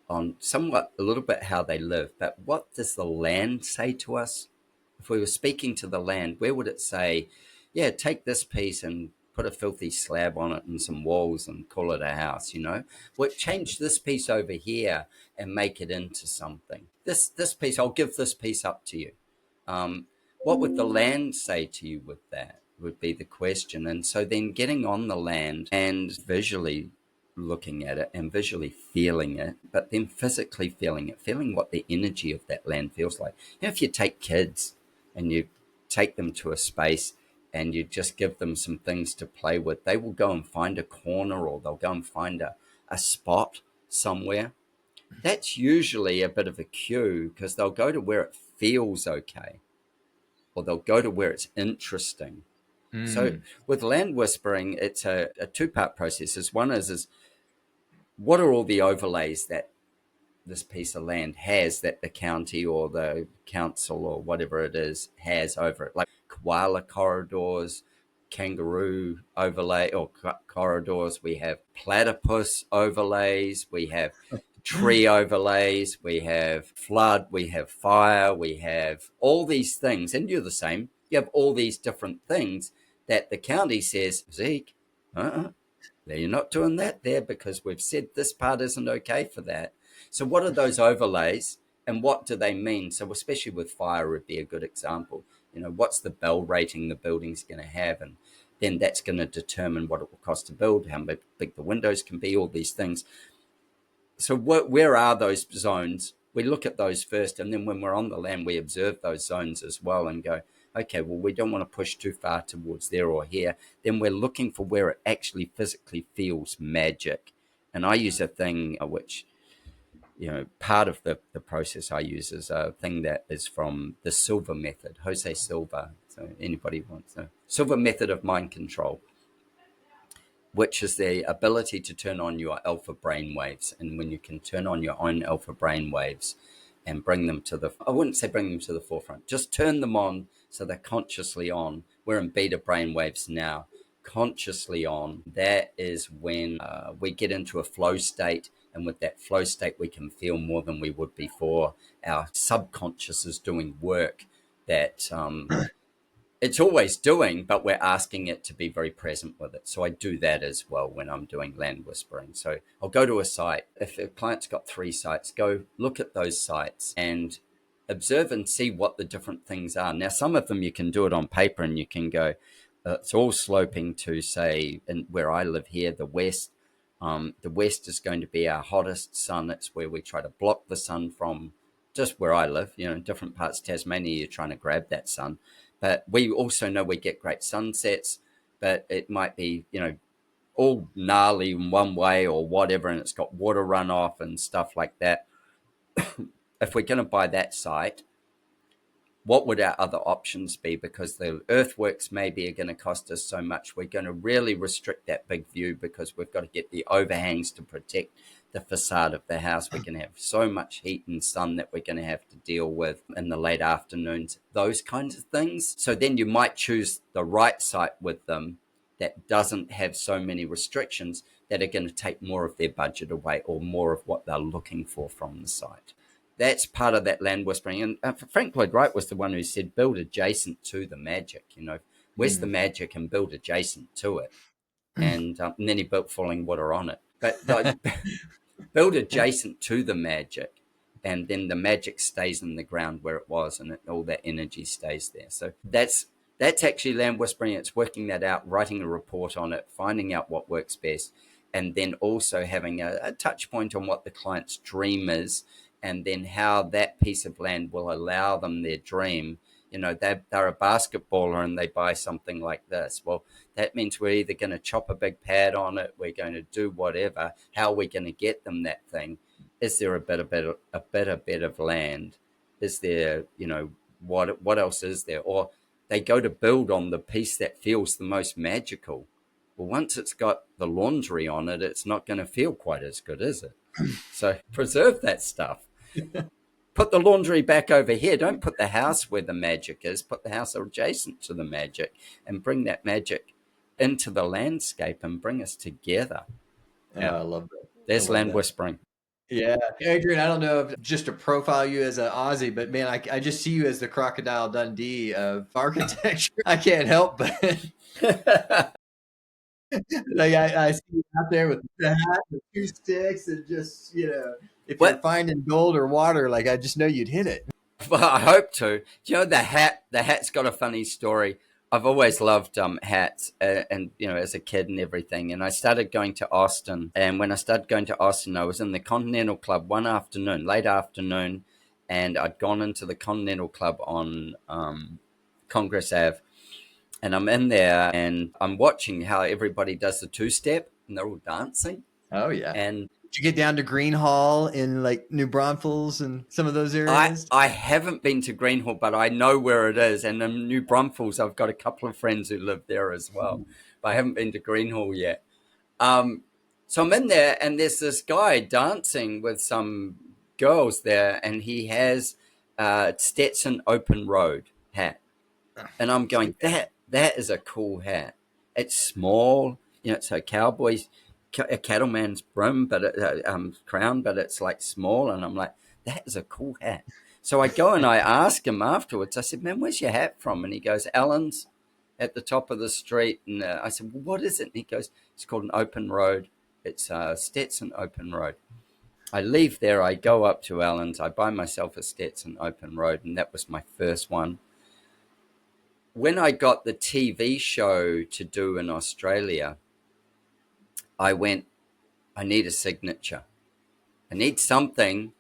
on somewhat a little bit how they live, but what does the land say to us? If we were speaking to the land, where would it say, yeah, take this piece and put a filthy slab on it and some walls and call it a house, Well, change this piece over here and make it into something. This piece, I'll give this piece up to you. What would the land say to you with that would be the question. And so then getting on the land and visually looking at it and visually feeling it, but then physically feeling it, feeling what the energy of that land feels like. If you take kids and you take them to a space and you just give them some things to play with, they will go and find a corner, or they'll go and find a spot somewhere that's usually a bit of a cue, because they'll go to where it feels okay, or they'll go to where it's interesting. So Mm. with land whispering, it's a two-part process. One is what are all the overlays that this piece of land has, that the county or the council or whatever it is has over it, like koala corridors, kangaroo overlay or corridors. We have platypus overlays. We have tree overlays. We have flood. We have fire. We have all these things, and you're the same. You have all these different things that the county says, Zeke, you're not doing that there, because we've said this part isn't okay for that. So what are those overlays, and what do they mean? So especially with fire would be a good example. What's the bell rating the building's going to have? And then that's going to determine what it will cost to build, how big the windows can be, all these things. So where are those zones? We look at those first, and then when we're on the land, we observe those zones as well and go, okay, well, we don't want to push too far towards there or here. Then we're looking for where it actually physically feels magic. And I use a thing which, part of the process I use is a thing that is from the Silva method, Jose Silva. So anybody wants a Silva method of mind control, which is the ability to turn on your alpha brain waves. And when you can turn on your own alpha brain waves and bring them I wouldn't say bring them to the forefront, just turn them on so they're consciously on. We're in beta brain waves now, consciously on. That is when we get into a flow state. And with that flow state, we can feel more than we would before. Our subconscious is doing work that it's always doing, but we're asking it to be very present with it. So I do that as well when I'm doing land whispering. So I'll go to a site. If a client's got 3 sites, go look at those sites and observe and see what the different things are. Now, some of them you can do it on paper, and you can go, it's all sloping to, say, in where I live here, the west. The west is going to be our hottest sun. It's where we try to block the sun from, just where I live. In different parts of Tasmania, you're trying to grab that sun. But we also know we get great sunsets, but it might be, all gnarly in one way or whatever, and it's got water runoff and stuff like that. If we're going to buy that site, what would our other options be? Because the earthworks maybe are going to cost us so much. We're going to really restrict that big view, because we've got to get the overhangs to protect the facade of the house. We're going to have so much heat and sun that we're going to have to deal with in the late afternoons, those kinds of things. So then you might choose the right site with them that doesn't have so many restrictions, that are going to take more of their budget away, or more of what they're looking for from the site. That's part of that land whispering. And Frank Lloyd Wright was the one who said, build adjacent to the magic. Where's the magic, and build adjacent to it. And then he built Falling Water on it. But build adjacent to the magic, and then the magic stays in the ground where it was, and all that energy stays there. So that's actually land whispering. It's working that out, writing a report on it, finding out what works best, and then also having a touch point on what the client's dream is, and then how that piece of land will allow them their dream. They're a basketballer and they buy something like this. Well, that means we're either going to chop a big pad on it, we're going to do whatever. How are we going to get them that thing? Is there a better bit of land? Is there, what else is there? Or they go to build on the piece that feels the most magical. Well, once it's got the laundry on it, it's not going to feel quite as good, is it? So preserve that stuff. Put the laundry back over here. Don't put the house where the magic is. Put the house adjacent to the magic, and bring that magic into the landscape and bring us together. Yeah, I love that. There's land whispering. Yeah. Adrian, I don't know if just to profile you as an Aussie, but man, I just see you as the Crocodile Dundee of architecture. I can't help but like I see you out there with the hat and 2 sticks, and just, if you're finding gold or water, like I just know you'd hit it. Well, I hope to. The hat's got a funny story. I've always loved hats, and as a kid and everything. And I started going to Austin, and when I started going to Austin, I was in the Continental Club one afternoon, late afternoon, and I'd gone into the Continental Club on Congress Ave, and I'm in there, and I'm watching how everybody does the 2-step, and they're all dancing. Oh yeah. And Did you get down to Greenhall in like New Braunfels and some of those areas? I haven't been to Greenhall, but I know where it is. And in New Braunfels, I've got a couple of friends who live there as well. But I haven't been to Greenhall yet. So I'm in there, and there's this guy dancing with some girls there, and he has Stetson Open Road hat. And I'm going, that is a cool hat. It's small, it's a a cattleman's brim, but crown, but it's like small. And I'm like, that is a cool hat. So I go and I ask him afterwards. I said, man, where's your hat from? And he goes, Allen's at the top of the street. And I said, well, what is it? And he goes, it's called an Open Road. It's Stetson Open Road. I leave there. I go up to Allen's. I buy myself a Stetson Open Road, and that was my first one. When I got the TV show to do in Australia, I went, I need a signature. I need something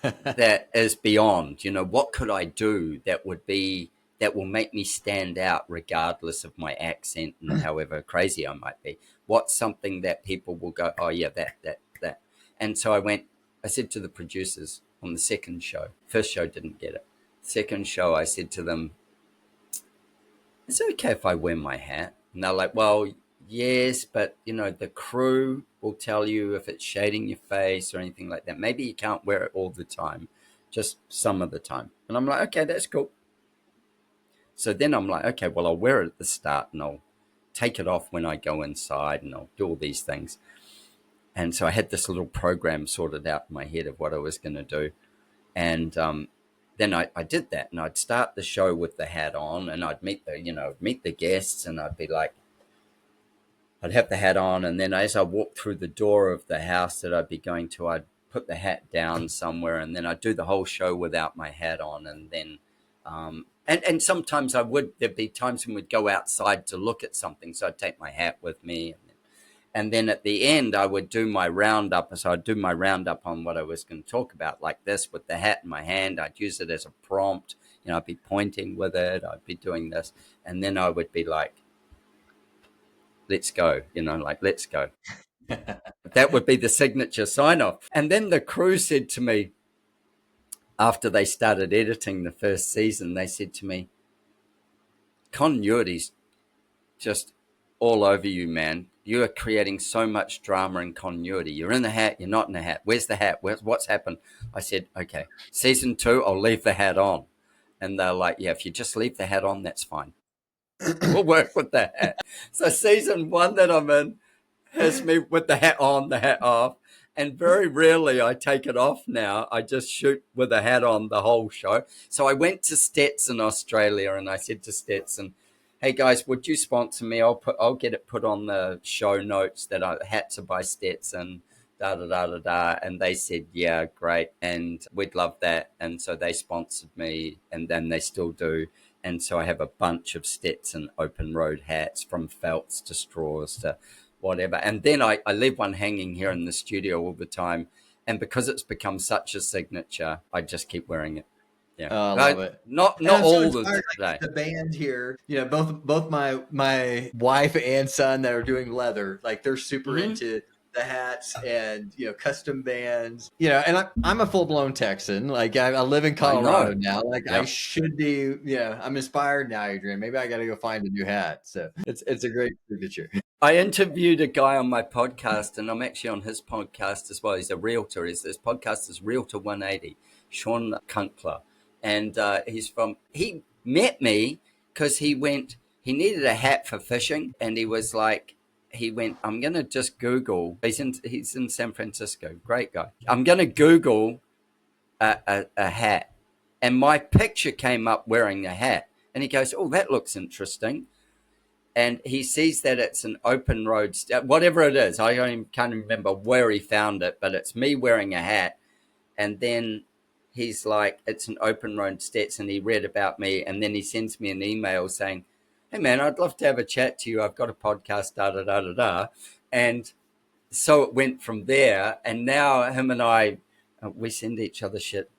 that is beyond, what could I do that will make me stand out regardless of my accent and however crazy I might be. What's something that people will go, oh yeah, that. And so I said to the producers on the second show, first show didn't get it. Second show, I said to them, is it okay if I wear my hat? And they're like, well, yes, but the crew will tell you if it's shading your face or anything like that. Maybe you can't wear it all the time, just some of the time. And I'm like, okay, that's cool. So then I'm like, okay, well, I'll wear it at the start and I'll take it off when I go inside and I'll do all these things. And so I had this little program sorted out in my head of what I was going to do. And then I did that, and I'd start the show with the hat on, and I'd meet the guests, and I'd be like, I'd have the hat on, and then as I walked through the door of the house that I'd be going to, I'd put the hat down somewhere, and then I'd do the whole show without my hat on, and then and sometimes there'd be times when we'd go outside to look at something, so I'd take my hat with me. And then at the end, I would do my roundup. So I'd do my roundup on what I was going to talk about, like this, with the hat in my hand. I'd use it as a prompt. I'd be pointing with it. I'd be doing this. And then I would be like, let's go, let's go. That would be the signature sign-off. And then the crew said to me, after they started editing the first season, they said to me, continuity's just all over you, man. You are creating so much drama and continuity. You're in the hat. You're not in the hat. Where's the hat? What's happened? I said, okay, season 2, I'll leave the hat on. And they're like, yeah, if you just leave the hat on, that's fine. We'll work with the hat. So season 1 that I'm in has me with the hat on, the hat off. And very rarely I take it off now. I just shoot with the hat on the whole show. So I went to Stetson, Australia, and I said to Stetson, hey guys, would you sponsor me? I'll get it put on the show notes that hats are by Stetson, da da da da da. And they said, yeah, great, and we'd love that. And so they sponsored me, and then they still do. And so I have a bunch of Stetson Open Road hats, from felts to straws to whatever. And then I leave one hanging here in the studio all the time. And because it's become such a signature, I just keep wearing it. Yeah, I love it. Not all the time. Like the band here, both my wife and son that are doing leather, like they're super into the hats and custom bands. And I'm a full blown Texan. Like I live in Colorado now. Like I should be. I'm inspired now, Adrian. Maybe I got to go find a new hat. So it's a great signature. I interviewed a guy on my podcast, and I'm actually on his podcast as well. He's a realtor. His podcast is Realtor 180, Sean Kunkler. And he met me because he needed a hat for fishing. And he was like, I'm going to just Google. He's in San Francisco. Great guy. I'm going to Google a hat. And my picture came up wearing a hat. And he goes, oh, that looks interesting. And he sees that it's an Open Road, whatever it is. I can't remember where he found it, but it's me wearing a hat. And then he's like, it's an Open Road Stetson. He read about me, and then he sends me an email saying, hey, man, I'd love to have a chat to you. I've got a podcast, da-da-da-da-da. And so it went from there. And now him and I, we send each other shit,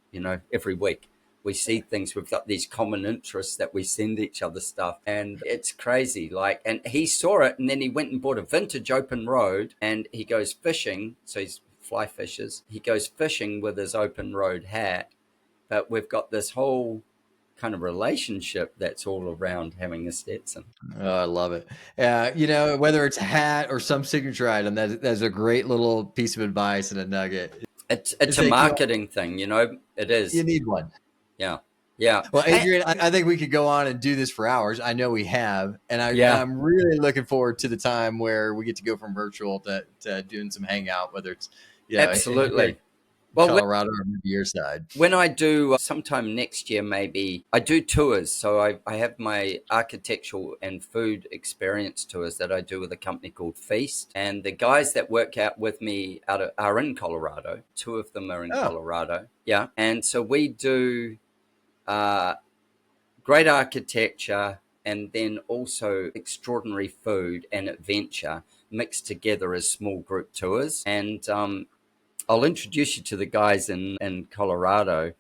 every week. We see things. We've got these common interests that we send each other stuff. And it's crazy. And he saw it, and then he went and bought a vintage Open Road, and he goes fishing. So he's fly fishes. He goes fishing with his open road hat, but we've got this whole kind of relationship that's all around having a Stetson. Oh, I love it. Whether it's a hat or some signature item, that's a great little piece of advice and a nugget. It's a marketing thing, it is. You need one. Yeah. Yeah. Well, Adrian, I think we could go on and do this for hours. I know we have, and I'm really looking forward to the time where we get to go from virtual to doing some hangout, whether it's absolutely. Colorado or maybe your side. When I do sometime next year, maybe I do tours. So I have my architectural and food experience tours that I do with a company called Feast. And the guys that work out with me are in Colorado. 2 of them are in Colorado. Yeah. And so we do great architecture and then also extraordinary food and adventure mixed together as small group tours. And I'll introduce you to the guys in Colorado.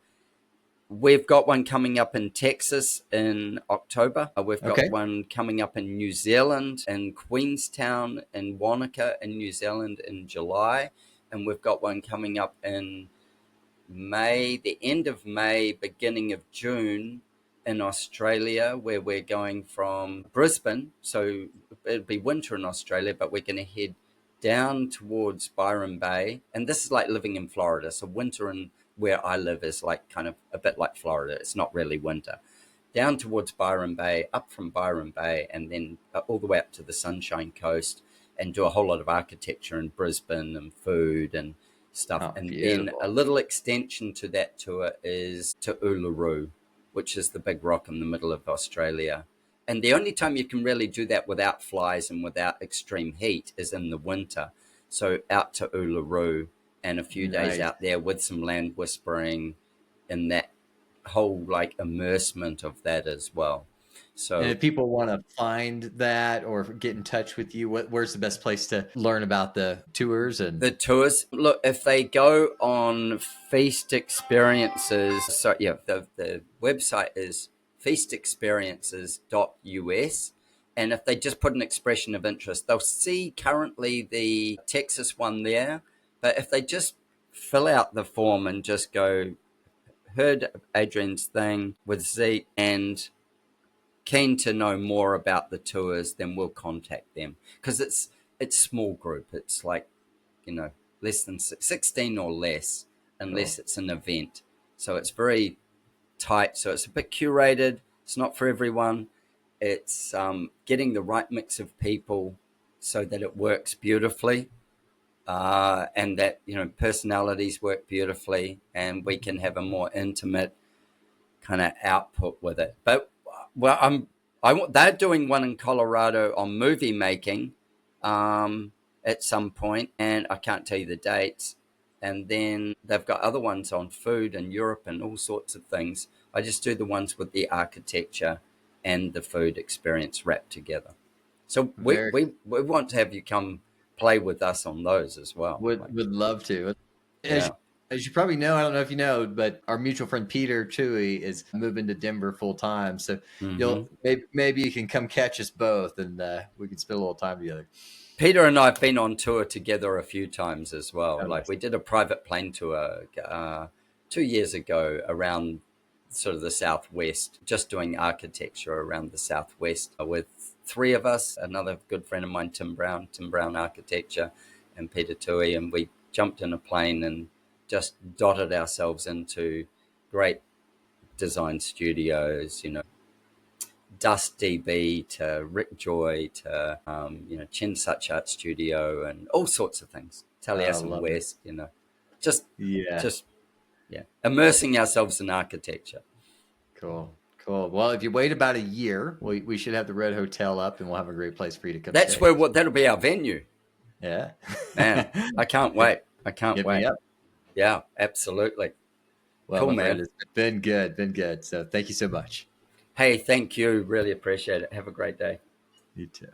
We've got one coming up in Texas in October. We've got one coming up in New Zealand, in Queenstown, in Wanaka, in New Zealand in July. And we've got one coming up in May, the end of May, beginning of June in Australia, where we're going from Brisbane. So it'll be winter in Australia, but we're going to head down towards Byron Bay. And this is like living in Florida. So winter in where I live is like kind of a bit like Florida. It's not really winter. Down towards Byron Bay, up from Byron Bay, and then all the way up to the Sunshine Coast, and do a whole lot of architecture in Brisbane and food and stuff. And beautiful. then a little extension to that tour is to Uluru, which is the big rock in the middle of Australia. And the only time you can really do that without flies and without extreme heat is in the winter. So out to Uluru and a few days out there with some land whispering and that whole like immersement of that as well. So, and if people want to find that or get in touch with you, where's the best place to learn about the tours? And the tours, look, if they go on Feast Experiences, so yeah, the website is feastexperiences.us. And if they just put an expression of interest, they'll see currently the Texas one there. But if they just fill out the form and just go, heard Adrian's thing with Zeke and keen to know more about the tours, then we'll contact them. Because it's small group. It's like, less than 16 or less, unless it's an event. So it's very tight. So it's a bit curated. It's not for everyone. It's getting the right mix of people so that it works beautifully, and that personalities work beautifully, and we can have a more intimate kind of output with it. But they're doing one in Colorado on movie making at some point, and I can't tell you the dates. And then they've got other ones on food in Europe and all sorts of things. I just do the ones with the architecture and the food experience wrapped together. So we want to have you come play with us on those as well. Would love to. As you probably know, I don't know if you know, but our mutual friend Peter Tui is moving to Denver full time. So maybe you can come catch us both, and we can spend a little time together. Peter and I have been on tour together a few times as well. We did a private plane tour 2 years ago around sort of the Southwest, just doing architecture around the Southwest with 3 of us, another good friend of mine, Tim Brown Architecture, and Peter Tui, and we jumped in a plane and just dotted ourselves into great design studios, Dust DB to Rick Joy to Chin Such Art Studio and all sorts of things. Taliesin West, just immersing ourselves in architecture. Cool. Well, if you wait about a year, we should have the Red Hotel up, and we'll have a great place for you to come. That's stay. that'll be our venue. Yeah, man, I can't wait. Get me up. Yeah, absolutely. Well, cool, man. It's been good. So thank you so much. Hey, thank you. Really appreciate it. Have a great day. You too.